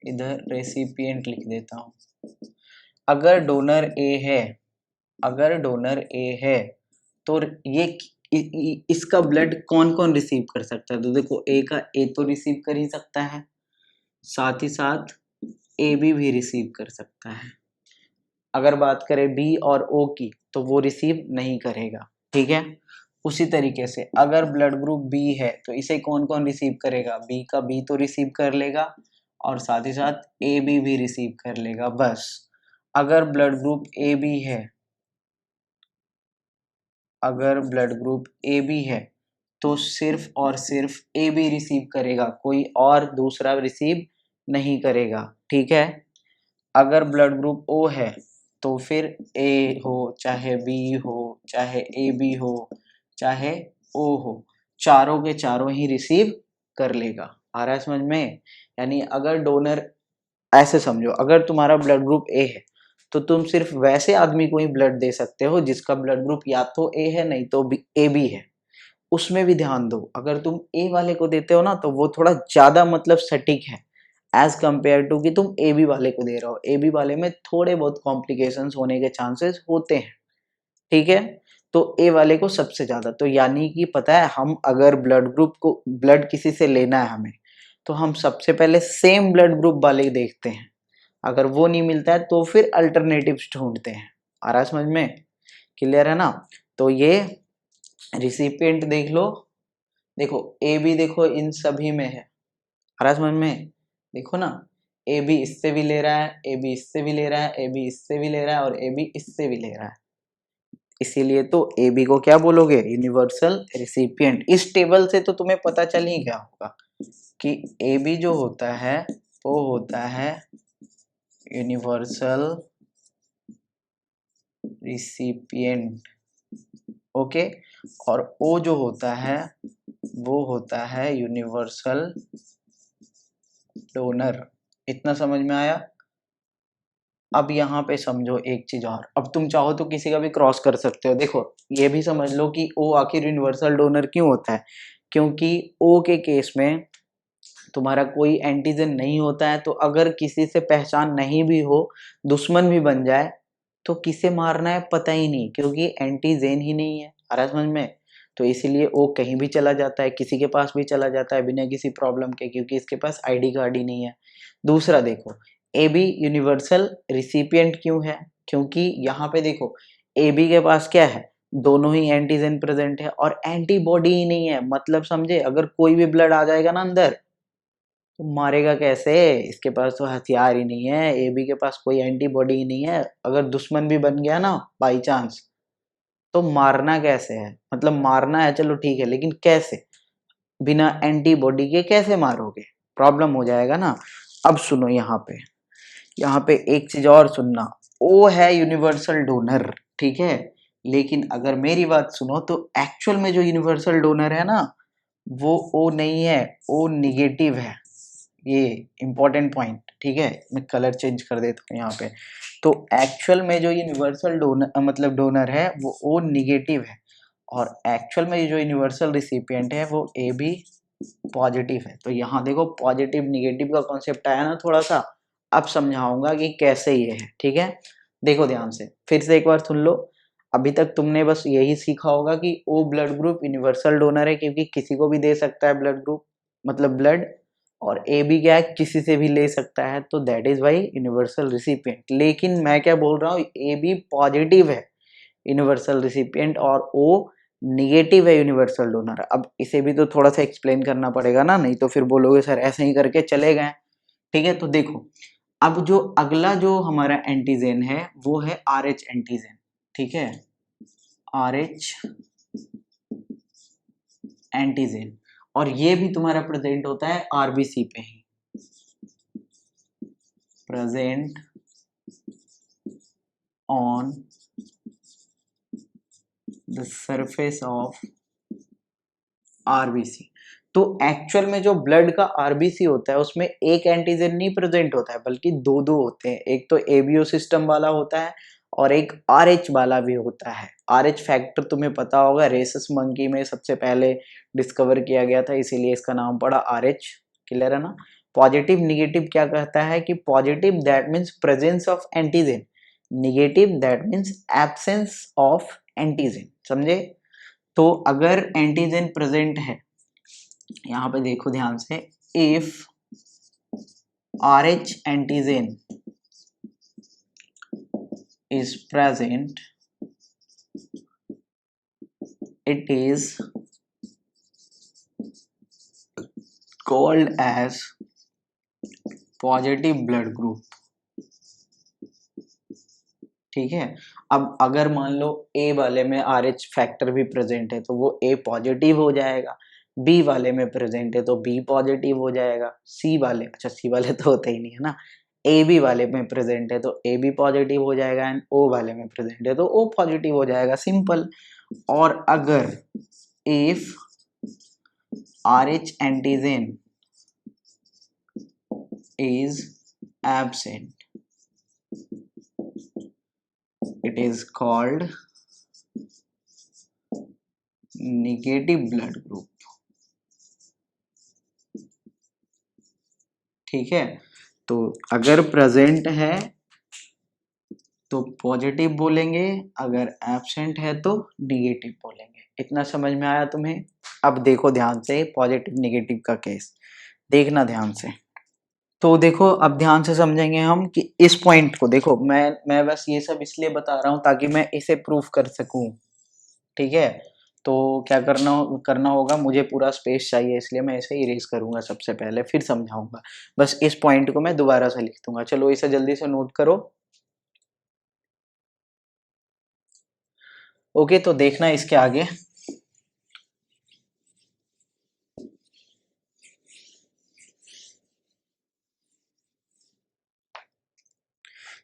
इधर रेसिपिएंट लिख देता हूँ। अगर डोनर ए है, अगर डोनर ए है, तो ये इसका ब्लड कौन कौन रिसीव कर सकता है? तो देखो ए का ए तो रिसीव कर ही सकता है, साथ ही साथ ए भी रिसीव कर सकता है। अगर बात करें बी और ओ की, तो वो रिसीव नहीं करेगा। ठीक है, उसी तरीके से अगर ब्लड ग्रुप बी है, तो इसे कौन कौन रिसीव करेगा? बी का बी तो रिसीव कर लेगा, और साथ ही साथ ए भी रिसीव कर लेगा, बस। अगर ब्लड ग्रुप ए बी है, अगर ब्लड ग्रुप ए बी है, तो सिर्फ और सिर्फ ए बी रिसीव करेगा, कोई और दूसरा रिसीव नहीं करेगा। ठीक है, अगर ब्लड ग्रुप ओ है, तो फिर ए हो चाहे बी हो चाहे ए बी हो चाहे ओ हो, चारों के चारों ही रिसीव कर लेगा। आ रहा है समझ में? यानी अगर डोनर ऐसे समझो, अगर तुम्हारा ब्लड ग्रुप ए है तो तुम सिर्फ वैसे आदमी को ही ब्लड दे सकते हो जिसका ब्लड ग्रुप या तो ए है नहीं तो ए बी है। उसमें भी ध्यान दो, अगर तुम ए वाले को देते हो ना तो वो थोड़ा ज्यादा मतलब सटीक है एज कंपेयर टू कि तुम ए बी वाले को दे रहे हो। ए बी वाले में थोड़े बहुत कॉम्प्लिकेशंस होने के चांसेस होते हैं, ठीक है। तो ए वाले को सबसे ज्यादा, तो यानी कि पता है हम अगर ब्लड ग्रुप को ब्लड किसी से लेना है हमें, तो हम सबसे पहले सेम ब्लड ग्रुप वाले देखते हैं। अगर वो नहीं मिलता है तो फिर अल्टरनेटिव्स ढूंढते हैं। आ रहा समझ में? क्लियर है ना? तो ये रिसिपिएंट देख लो, देखो ए बी देखो इन सभी में है। आ रहा समझ में? देखो ना, ए बी इससे भी ले रहा है, ए बी इससे भी ले रहा है, ए बी इससे भी ले रहा है और ए बी इससे भी ले रहा है। इसीलिए तो ए बी को क्या बोलोगे? Universal recipient. इस टेबल से तो तुम्हें पता चल ही गया होगा कि ए बी जो होता है वो होता है यूनिवर्सल रिसिपिएंट, ओके। और ओ जो होता है वो होता है यूनिवर्सल डोनर। इतना समझ में आया? अब यहाँ पे समझो एक चीज और, अब तुम चाहो तो किसी का भी क्रॉस कर सकते हो। देखो ये भी समझ लो कि ओ आखिर यूनिवर्सल डोनर क्यों होता है, क्योंकि ओ के केस में तुम्हारा कोई एंटीजन नहीं होता है, तो अगर किसी से पहचान नहीं भी हो, दुश्मन भी बन जाए, तो किसे मारना है पता ही नहीं, क्योंकि एंटीजेन ही नहीं है। आ रहा समझ में? तो इसीलिए वो कहीं भी चला जाता है, किसी के पास भी चला जाता है बिना किसी प्रॉब्लम के, क्योंकि इसके पास आईडी कार्ड ही नहीं है। दूसरा देखो, ए बी यूनिवर्सल रिसिपिएंट क्यों है? क्योंकि यहाँ पे देखो ए बी के पास क्या है, दोनों ही एंटीजन प्रेजेंट है और एंटीबॉडी ही नहीं है। मतलब समझे, अगर कोई भी ब्लड आ जाएगा ना अंदर तो मारेगा कैसे? इसके पास तो हथियार ही नहीं है, ए बी के पास कोई एंटीबॉडी ही नहीं है। अगर दुश्मन भी बन गया ना बाई चांस, तो मारना कैसे है? मतलब मारना है चलो ठीक है, लेकिन कैसे? बिना एंटीबॉडी के कैसे मारोगे? प्रॉब्लम हो जाएगा ना। अब सुनो यहाँ पे एक चीज और सुनना, ओ है यूनिवर्सल डोनर, ठीक है। लेकिन अगर मेरी बात सुनो तो एक्चुअल में जो यूनिवर्सल डोनर है ना वो ओ नहीं है, ओ निगेटिव है। ये इंपॉर्टेंट पॉइंट, ठीक है। मैं कलर चेंज कर देता हूँ यहाँ पे। तो एक्चुअल में जो यूनिवर्सल डोनर मतलब डोनर है वो ओ निगेटिव है, और एक्चुअल में जो यूनिवर्सल रिसिपिएंट है वो ए बी पॉजिटिव है। तो यहाँ देखो पॉजिटिव निगेटिव का कॉन्सेप्ट आया ना थोड़ा सा। अब समझाऊंगा कि कैसे ये है, ठीक है। देखो ध्यान से, फिर से एक बार सुन लो। अभी तक तुमने बस यही सीखा होगा कि O blood group universal donor है क्योंकि किसी को भी दे सकता है ब्लड ग्रुप मतलब ब्लड, और ए बी क्या है, किसी से भी ले सकता है, तो that is why universal recipient. लेकिन मैं क्या बोल रहा हूँ, ए बी पॉजिटिव है यूनिवर्सल रिसिपिएंट और ओ निगेटिव है यूनिवर्सल डोनर। अब इसे भी तो थोड़ा सा एक्सप्लेन करना पड़ेगा ना, नहीं तो फिर बोलोगे सर ऐसे ही करके चले गए। ठीक है, तो देखो अब जो अगला जो हमारा एंटीजन है वो है आर एच एंटीजन, ठीक है। आर एच एंटीजन, और ये भी तुम्हारा प्रेजेंट होता है आरबीसी पे ही, present on the surface of RBC. तो एक्चुअल में जो ब्लड का आरबीसी होता है उसमें एक एंटीजन नहीं प्रेजेंट होता है बल्कि दो दो होते हैं। एक तो एबीओ सिस्टम वाला होता है और एक आरएच वाला भी होता है। आरएच फैक्टर तुम्हें पता होगा, रेसस मंकी में सबसे पहले डिस्कवर किया गया था, इसीलिए इसका नाम पड़ा आरएच। क्लियर है ना? पॉजिटिव निगेटिव क्या कहता है कि positive that means presence of antigen, negative that means absence of antigen. समझे? तो अगर एंटीजन प्रेजेंट है, यहाँ पे देखो ध्यान से, if R H antigen is present, it is called as positive blood group, ठीक है। अब अगर मान लो ए वाले में आर एच फैक्टर भी प्रेजेंट है तो वो ए पॉजिटिव हो जाएगा, बी वाले में प्रेजेंट है तो बी पॉजिटिव हो जाएगा, सी वाले, अच्छा सी वाले तो होते ही नहीं है ना, ए बी वाले में प्रेजेंट है तो ए बी पॉजिटिव हो जाएगा एंड ओ वाले में प्रेजेंट है तो ओ पॉजिटिव हो जाएगा, सिंपल। और अगर if R H antigen is absent, it is called negative blood group. ठीक है, तो अगर प्रेजेंट है तो पॉजिटिव बोलेंगे, अगर एब्सेंट है तो निगेटिव बोलेंगे। इतना समझ में आया तुम्हें? अब देखो ध्यान से पॉजिटिव निगेटिव का केस, देखना ध्यान से। तो देखो अब ध्यान से समझेंगे हम कि इस पॉइंट को देखो, मैं बस ये सब इसलिए बता रहा हूँ ताकि मैं इसे प्रूफ कर सकूं। ठीक है, तो क्या करना होगा, मुझे पूरा स्पेस चाहिए, इसलिए मैं इसे इरेज करूंगा सबसे पहले, फिर समझाऊंगा। बस इस पॉइंट को मैं दोबारा से लिख दूंगा। चलो इसे जल्दी से नोट करो। ओके, तो देखना इसके आगे।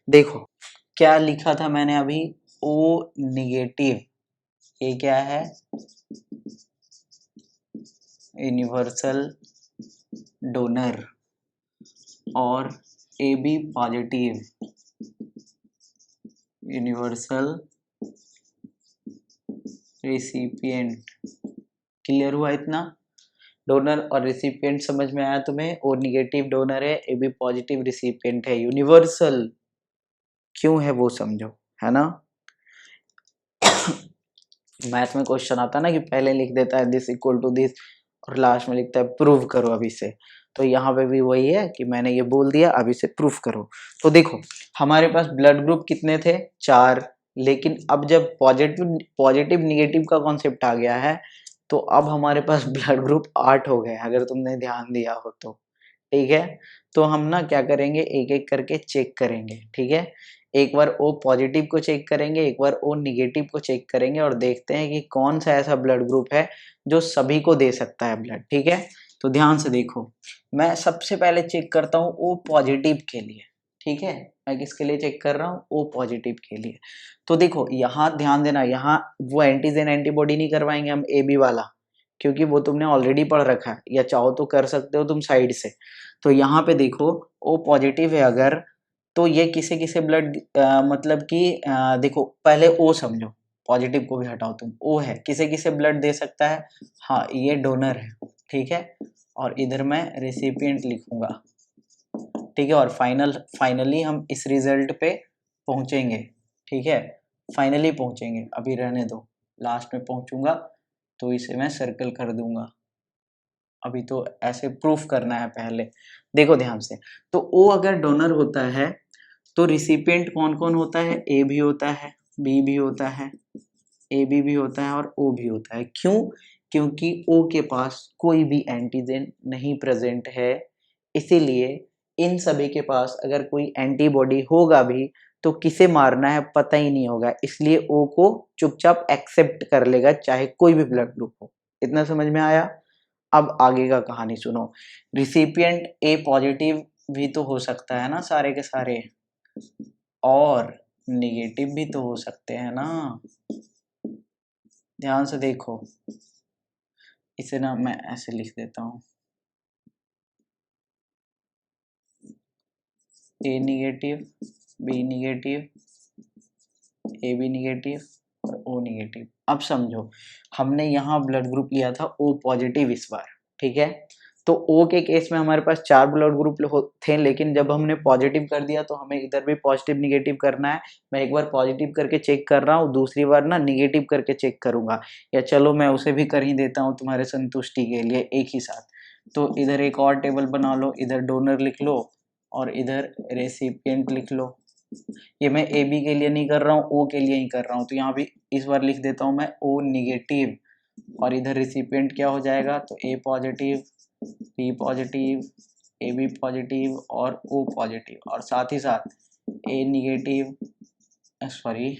देखो क्या लिखा था मैंने अभी, ओ निगेटिव, ये क्या है, यूनिवर्सल डोनर, और A B positive, universal recipient. Clear हुआ इतना? डोनर और रिसिपिएंट समझ में आया तुम्हें? ओ निगेटिव डोनर है, ए बी पॉजिटिव रिसिपिएंट है, यूनिवर्सल क्यों है वो समझो, है ना। मैथ में क्वेश्चन आता है ना कि पहले लिख देता है दिस इक्वल टू दिस और लास्ट में लिखता है प्रूव करो अभी से। तो यहाँ पे भी वही है कि मैंने ये बोल दिया, अभी से प्रूफ करो। तो देखो हमारे पास ब्लड ग्रुप कितने थे, 4, लेकिन अब जब पॉजिटिव पॉजिटिव निगेटिव का कॉन्सेप्ट आ गया है तो अब हमारे पास ब्लड ग्रुप 8 हो गए, अगर तुमने ध्यान दिया हो तो। ठीक है, तो हम ना क्या करेंगे, एक एक करके चेक करेंगे। ठीक है, एक बार ओ पॉजिटिव को चेक करेंगे, एक बार ओ निगेटिव को चेक करेंगे, और देखते हैं कि कौन सा ऐसा ब्लड ग्रुप है जो सभी को दे सकता है ब्लड। ठीक है, तो ध्यान से देखो, मैं सबसे पहले चेक करता हूँ ओ पॉजिटिव के लिए। ठीक है, मैं किसके लिए चेक कर रहा हूँ, ओ पॉजिटिव के लिए। तो देखो यहाँ ध्यान देना, यहाँ वो एंटीजन एंटीबॉडी नहीं करवाएंगे हम ए बी वाला, क्योंकि वो तुमने ऑलरेडी पढ़ रखा है, या चाहो तो कर सकते हो तुम साइड से। तो यहाँ पे देखो ओ पॉजिटिव है अगर, तो ये किसे किसे ब्लड मतलब कि देखो पहले ओ समझो, पॉजिटिव को भी हटाओ तुम, ओ है किसे किसे ब्लड दे सकता है, हाँ ये डोनर है। ठीक है, और इधर मैं रेसिपिएंट लिखूंगा। ठीक है, और फाइनली हम इस रिजल्ट पे पहुंचेंगे। ठीक है, फाइनली पहुंचेंगे, अभी रहने दो, लास्ट में पहुंचूंगा तो इसे मैं सर्कल कर दूंगा। अभी तो ऐसे प्रूफ करना है पहले। देखो ध्यान से, तो ओ अगर डोनर होता है तो रिसिपिएंट कौन कौन होता है, ए भी होता है, बी भी होता है, ए बी भी होता है और ओ भी होता है। क्यों? क्योंकि ओ के पास कोई भी एंटीजन नहीं प्रेजेंट है, इसीलिए इन सभी के पास अगर कोई एंटीबॉडी होगा भी तो किसे मारना है पता ही नहीं होगा, इसलिए ओ को चुपचाप एक्सेप्ट कर लेगा चाहे कोई भी ब्लड ग्रुप हो। इतना समझ में आया? अब आगे का कहानी सुनो। रिसिपिएंट ए पॉजिटिव भी तो हो सकता है ना सारे के सारे, और निगेटिव भी तो हो सकते हैं ना। ध्यान से देखो, इसे ना मैं ऐसे लिख देता हूँ, A negative, B negative, A B negative और ओ निगेटिव। अब समझो, हमने यहाँ ब्लड ग्रुप लिया था ओ पॉजिटिव इस बार। ठीक है, तो ओ के केस में हमारे पास 4 ब्लड ग्रुप थे, लेकिन जब हमने पॉजिटिव कर दिया तो हमें इधर भी पॉजिटिव निगेटिव करना है। मैं एक बार पॉजिटिव करके चेक कर रहा हूँ, दूसरी बार ना निगेटिव करके चेक करूंगा, या चलो मैं उसे भी कर ही देता हूँ तुम्हारे संतुष्टि के लिए एक ही साथ। तो इधर एक और टेबल बना लो, इधर डोनर लिख लो और इधर रेसिपिएंट लिख लो। ये मैं ए बी के लिए नहीं कर रहा हूँ, ओ के लिए ही कर रहा हूँ, तो यहाँ भी इस बार लिख देता हूँ मैं ओ निगेटिव, और इधर रिसिपिएंट क्या हो जाएगा, तो A positive, B positive, A B positive और ओ पॉजिटिव, और साथ ही साथ A negative, sorry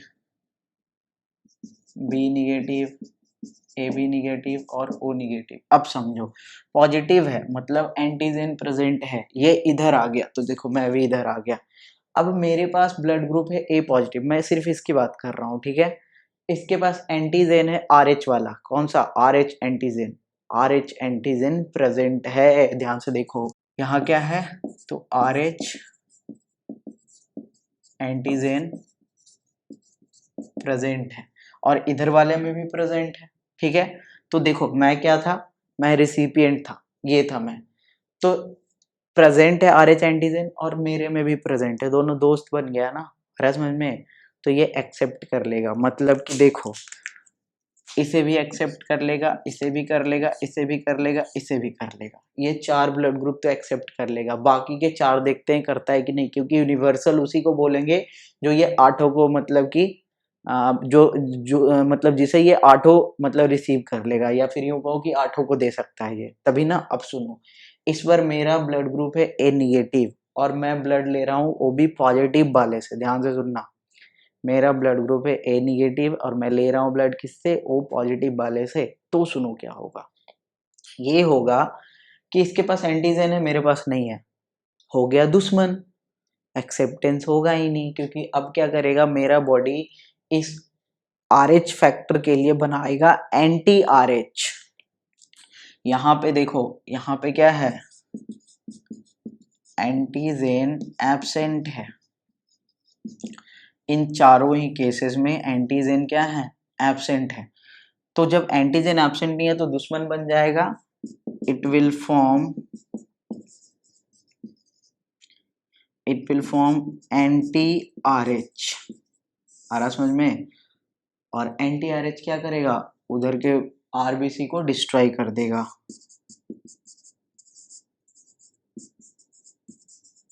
B negative, A B negative और ओ निगेटिव। अब समझो, पॉजिटिव है मतलब एंटीजन प्रेजेंट है, ये इधर आ गया, तो देखो मैं भी इधर आ गया। अब मेरे पास ब्लड ग्रुप है ए पॉजिटिव, मैं सिर्फ इसकी बात कर रहा हूँ। ठीक है, इसके पास एंटीजन है आर एच वाला, कौन सा, R H antigen, R H antigen present है। ध्यान से देखो यहाँ क्या है, तो आर एच एंटीजन प्रेजेंट है और इधर वाले में भी प्रेजेंट है। ठीक है, तो देखो मैं क्या था, मैं रिसिपिएंट था, ये था मैं, तो प्रेजेंट है RH एंटीजन और मेरे में भी प्रेजेंट है, दोनों दोस्त बन गया ना, आ रहा समझ में। तो ये एक्सेप्ट कर लेगा, मतलब कि देखो इसे भी एक्सेप्ट कर लेगा, इसे भी कर लेगा, इसे भी कर लेगा, इसे भी कर लेगा, ये 4 ब्लड ग्रुप तो एक्सेप्ट कर लेगा। बाकी के 4 देखते हैं करता है कि नहीं, क्योंकि यूनिवर्सल उसी को बोलेंगे जो ये 8 को मतलब कि मतलब जिसे ये 8 मतलब रिसीव कर लेगा, या फिर यूं कहो कि 8 को दे सकता है ये, तभी ना। अब सुनो, इस बार मेरा ब्लड ग्रुप है ए निगेटिव और मैं ब्लड ले रहा हूँ OB पॉजिटिव वाले से, ध्यान से सुनना। मेरा ब्लड ग्रुप है ए निगेटिव और मैं ले रहा हूँ ब्लड किससे, O पॉजिटिव वाले से। तो सुनो क्या होगा, ये होगा कि इसके पास एंटीजन है, मेरे पास नहीं है, हो गया दुश्मन, एक्सेप्टेंस होगा ही नहीं, क्योंकि अब क्या करेगा मेरा बॉडी इस RH फैक्टर के लिए बनाएगा एंटी RH। यहाँ पे देखो, यहाँ पे क्या है, एंटीजन एब्सेंट है, इन चारों ही केसेस में एंटीजन क्या है, एब्सेंट है। तो जब एंटीजन एब्सेंट नहीं है तो दुश्मन बन जाएगा, it will form anti RH। आ रहा समझ में। और एंटी RH क्या करेगा, उधर के RBC को डिस्ट्रॉय कर देगा,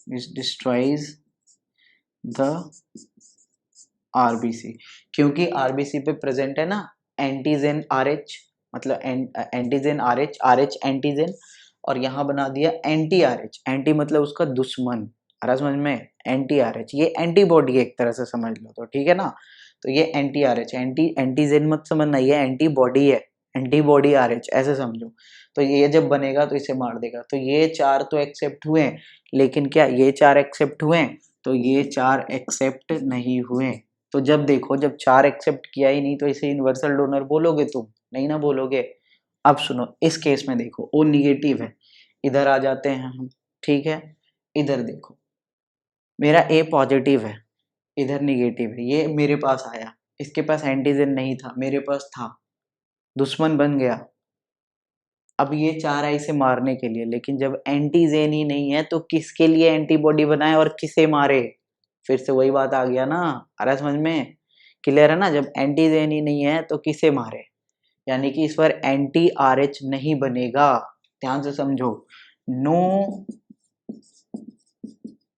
डिस्ट्रॉइज द RBC, क्योंकि RBC पे प्रेजेंट है ना एंटीजन RH, मतलब एंटीजन RH एंटीजन, और यहाँ बना दिया एंटी RH, एंटी मतलब उसका दुश्मन, आ रहा समझ में, एंटी RH, ये एंटीबॉडी एक तरह से समझ लो तो, ठीक है ना। तो ये एंटी RH, एंटीजन मत समझना, ये एंटीबॉडी है, एंटीबॉडी RH ऐसे समझो। तो ये जब बनेगा तो इसे मार देगा। तो ये 4 तो एक्सेप्ट हुए, लेकिन क्या ये 4 एक्सेप्ट हुए, तो ये 4 एक्सेप्ट नहीं हुए। तो जब देखो, जब 4 एक्सेप्ट किया ही नहीं तो इसे यूनिवर्सल डोनर बोलोगे तुम, नहीं ना बोलोगे। अब सुनो, इस केस में देखो O निगेटिव है, इधर आ जाते हैं हम, ठीक है। इधर देखो मेरा A पॉजिटिव है, इधर निगेटिव है, ये मेरे पास आया, इसके पास एंटीजन नहीं था, मेरे पास था, दुश्मन बन गया। अब ये चाह रहा है इसे मारने के लिए, लेकिन जब एंटीजन ही नहीं है तो किसके लिए एंटीबॉडी बनाए और किसे मारे, फिर से वही बात आ गया ना, आ रहा समझ में, क्लियर है ना। जब एंटीजन ही नहीं है तो किसे मारे, यानी कि इस बार एंटी RH नहीं बनेगा, ध्यान से समझो, no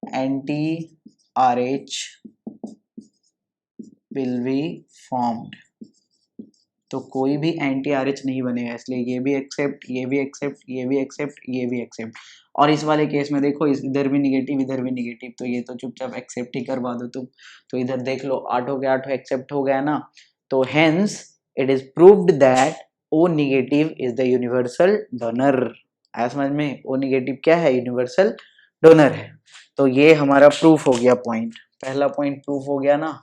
anti RH will be formed, तो कोई भी एंटी RH नहीं बनेगा, इसलिए ये भी एक्सेप्ट, ये भी एक्सेप्ट, ये भी एक्सेप्ट, ये भी एक्सेप्ट। और इस वाले केस में देखो, इधर भी निगेटिव, इधर भी निगेटिव, तो ये तो चुपचाप एक्सेप्ट ही करवा दो तुम। तो इधर देख लो 8 के 8 एक्सेप्ट हो गया ना। तो hence it is proved that O negative is the universal donor. आया समझ में, O निगेटिव क्या है, यूनिवर्सल डोनर है। तो ये हमारा प्रूफ हो गया पॉइंट, पहला पॉइंट प्रूफ हो गया ना,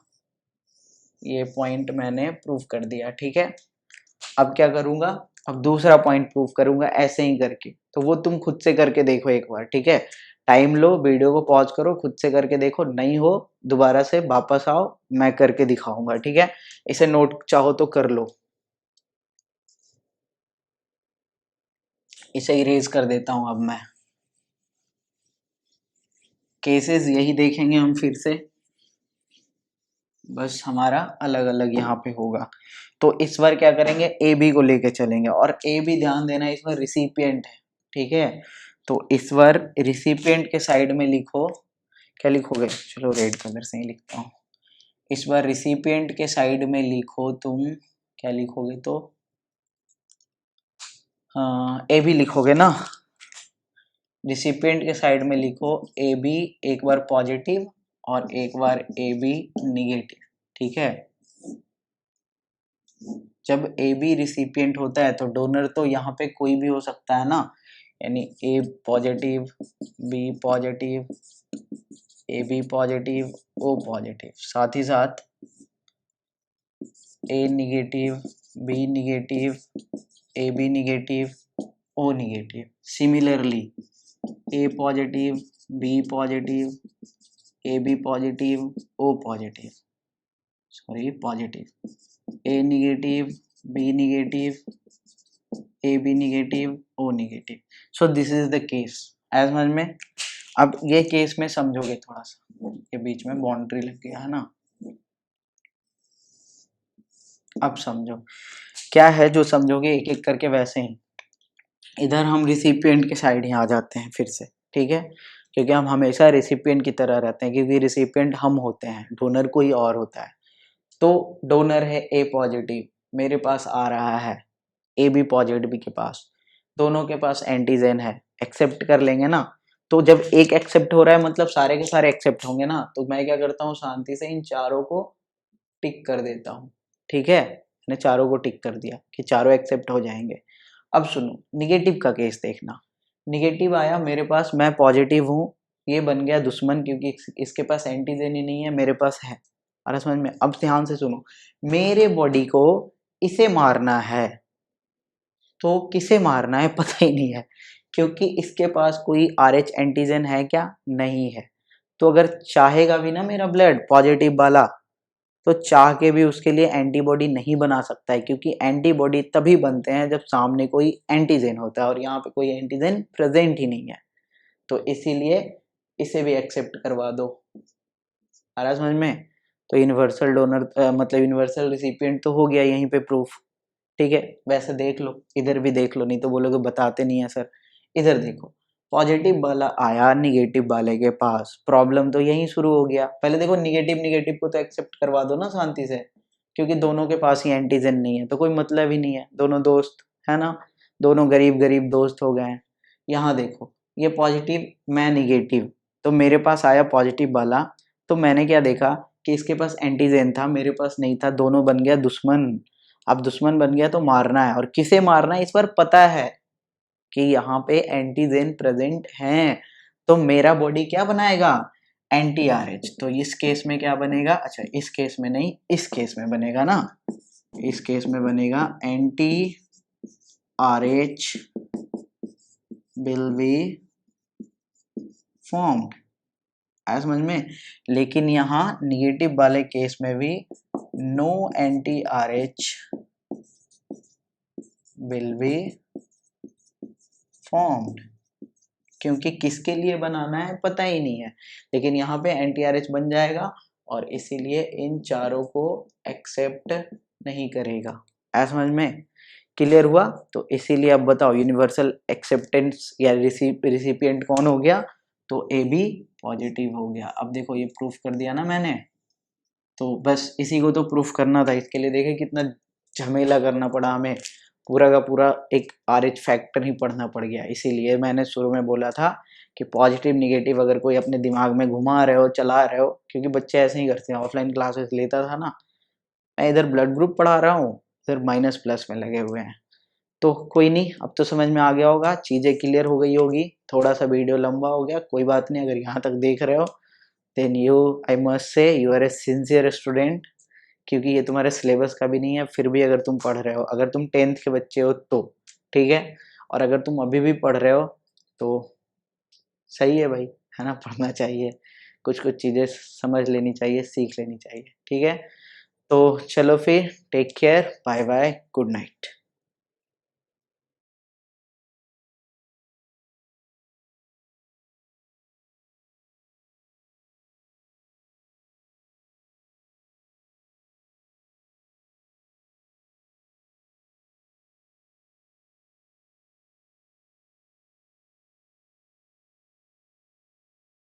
ये पॉइंट मैंने प्रूफ कर दिया, ठीक है। अब क्या करूंगा, अब दूसरा पॉइंट प्रूफ करूंगा ऐसे ही करके, तो वो तुम खुद से करके देखो एक बार, ठीक है। टाइम लो, वीडियो को पॉज करो, खुद से करके देखो, नहीं हो दोबारा से वापस आओ, मैं करके दिखाऊंगा, ठीक है। इसे नोट चाहो तो कर लो, इसे इरेज कर देता हूं अब मैं। केसेस यही देखेंगे हम फिर से, बस हमारा अलग अलग यहाँ पे होगा। तो इस बार क्या करेंगे, ए बी को लेके चलेंगे, और ए बी ध्यान देना इस बार रिसिपिएंट है, ठीक है। तो इस बार रिसिपिएंट के साइड में लिखो, क्या लिखोगे, चलो रेड कलर से ही लिखता हूँ। इस बार रिसिपिएंट के साइड में लिखो तुम, क्या लिखोगे, तो ए बी लिखोगे ना। रिसिपिएंट के साइड में लिखो ए बी, एक बार पॉजिटिव और एक बार ए बी निगेटिव, ठीक है। जब ए बी रिसिपिएंट होता है तो डोनर तो यहाँ पे कोई भी हो सकता है ना, यानी A positive, B positive, A B positive, O positive, साथ ही साथ A negative, B negative, A B negative, O negative. Similarly A positive, B positive, A B positive, O positive, sorry positive, A negative, B negative, A B negative, O negative. So this is the case. As समझ में। अब ये case में समझोगे थोड़ा सा, ये बीच में बाउंड्री लग गया है ना, अब समझो क्या है जो समझोगे एक एक करके। वैसे ही इधर हम रिसिपिएंट के साइड ही आ जाते हैं फिर से, ठीक है, क्योंकि हम हमेशा रिसिपिएंट की तरह रहते हैं, क्योंकि रिसिपिएंट हम होते हैं, डोनर कोई और होता है। तो डोनर है ए पॉजिटिव, मेरे पास आ रहा है ए बी पॉजिटिव के पास, दोनों के पास एंटीजन है, एक्सेप्ट कर लेंगे ना। तो जब एक एक्सेप्ट हो रहा है मतलब सारे के सारे एक्सेप्ट होंगे ना, तो मैं क्या करता हूँ, शांति से इन चारों को टिक कर देता हूँ, ठीक है, मैंने चारों को टिक कर दिया कि चारों एक्सेप्ट हो जाएंगे। अब सुनो निगेटिव का केस देखना, निगेटिव आया मेरे पास, मैं पॉजिटिव हूँ, ये बन गया दुश्मन, क्योंकि इसके पास एंटीजन ही नहीं है, मेरे पास है। अरे समझ में। अब ध्यान से सुनो, मेरे बॉडी को इसे मारना है, तो किसे मारना है पता ही नहीं है, क्योंकि इसके पास कोई RH एंटीजन है क्या, नहीं है। तो अगर चाहेगा भी ना मेरा ब्लड पॉजिटिव वाला, तो चाह के भी उसके लिए एंटीबॉडी नहीं बना सकता है, क्योंकि एंटीबॉडी तभी बनते हैं जब सामने कोई एंटीजन होता है, और यहाँ पे कोई एंटीजन प्रेजेंट ही नहीं है। तो इसीलिए इसे भी एक्सेप्ट करवा दो। आ रहा समझ में। तो यूनिवर्सल डोनर मतलब यूनिवर्सल रिसिपिएंट तो हो गया यहीं पे प्रूफ, ठीक है। वैसे देख लो, इधर भी देख लो, नहीं तो बोलोगे बताते नहीं है सर। इधर देखो, पॉजिटिव वाला आया निगेटिव वाले के पास, प्रॉब्लम तो यहीं शुरू हो गया। पहले देखो निगेटिव निगेटिव को तो एक्सेप्ट करवा दो ना शांति से, क्योंकि दोनों के पास ही एंटीजन नहीं है, तो कोई मतलब ही नहीं है, दोनों दोस्त है ना, दोनों गरीब गरीब दोस्त हो गए हैं। यहाँ देखो, ये पॉजिटिव, मैं निगेटिव, तो मेरे पास आया पॉजिटिव वाला, तो मैंने क्या देखा कि इसके पास एंटीजन था, मेरे पास नहीं था, दोनों बन गया दुश्मन। अब दुश्मन बन गया तो मारना है, और किसे मारना है इस बार पता है कि यहाँ पे एंटीजन प्रेजेंट हैं, तो मेरा बॉडी क्या बनाएगा, एंटी RH। तो इस केस में क्या बनेगा, अच्छा इस केस में नहीं, इस केस में बनेगा ना, इस केस में बनेगा anti RH will be formed. आया समझ में। लेकिन यहाँ निगेटिव वाले केस में भी no anti RH will be formed, क्योंकि किसके लिए बनाना है पता ही नहीं है, लेकिन यहाँ पे एंटी RH बन जाएगा, और इसीलिए इन चारों को एक्सेप्ट नहीं करेगा। ऐसा समझ में क्लियर हुआ। तो इसीलिए अब बताओ यूनिवर्सल एक्सेप्टेंस या रिसिपिएंट कौन हो गया, तो ए बी पॉजिटिव हो गया। अब देखो ये प्रूफ कर दिया ना मैंने, तो बस इसी को तो प्रूफ करना था, इसके लिए देखे कितना झमेला करना पड़ा हमें, पूरा का पूरा एक RH फैक्टर ही पढ़ना पड़ गया। इसीलिए मैंने शुरू में बोला था कि पॉजिटिव निगेटिव अगर कोई अपने दिमाग में घुमा रहे हो, चला रहे हो, क्योंकि बच्चे ऐसे ही करते हैं, ऑफलाइन क्लासेस लेता था ना, मैं इधर ब्लड ग्रुप पढ़ा रहा हूँ, इधर माइनस प्लस में लगे हुए हैं। तो कोई नहीं, अब तो समझ में आ गया होगा, चीज़ें क्लियर हो गई होगी। थोड़ा सा वीडियो लंबा हो गया, कोई बात नहीं, अगर यहाँ तक देख रहे हो then you, I must say you are a sincere student, क्योंकि ये तुम्हारे सिलेबस का भी नहीं है, फिर भी अगर तुम पढ़ रहे हो, अगर तुम 10th के बच्चे हो तो ठीक है, और अगर तुम अभी भी पढ़ रहे हो तो सही है भाई, है ना, पढ़ना चाहिए, कुछ कुछ चीज़ें समझ लेनी चाहिए, सीख लेनी चाहिए, ठीक है। तो चलो फिर, take care, bye bye, good night.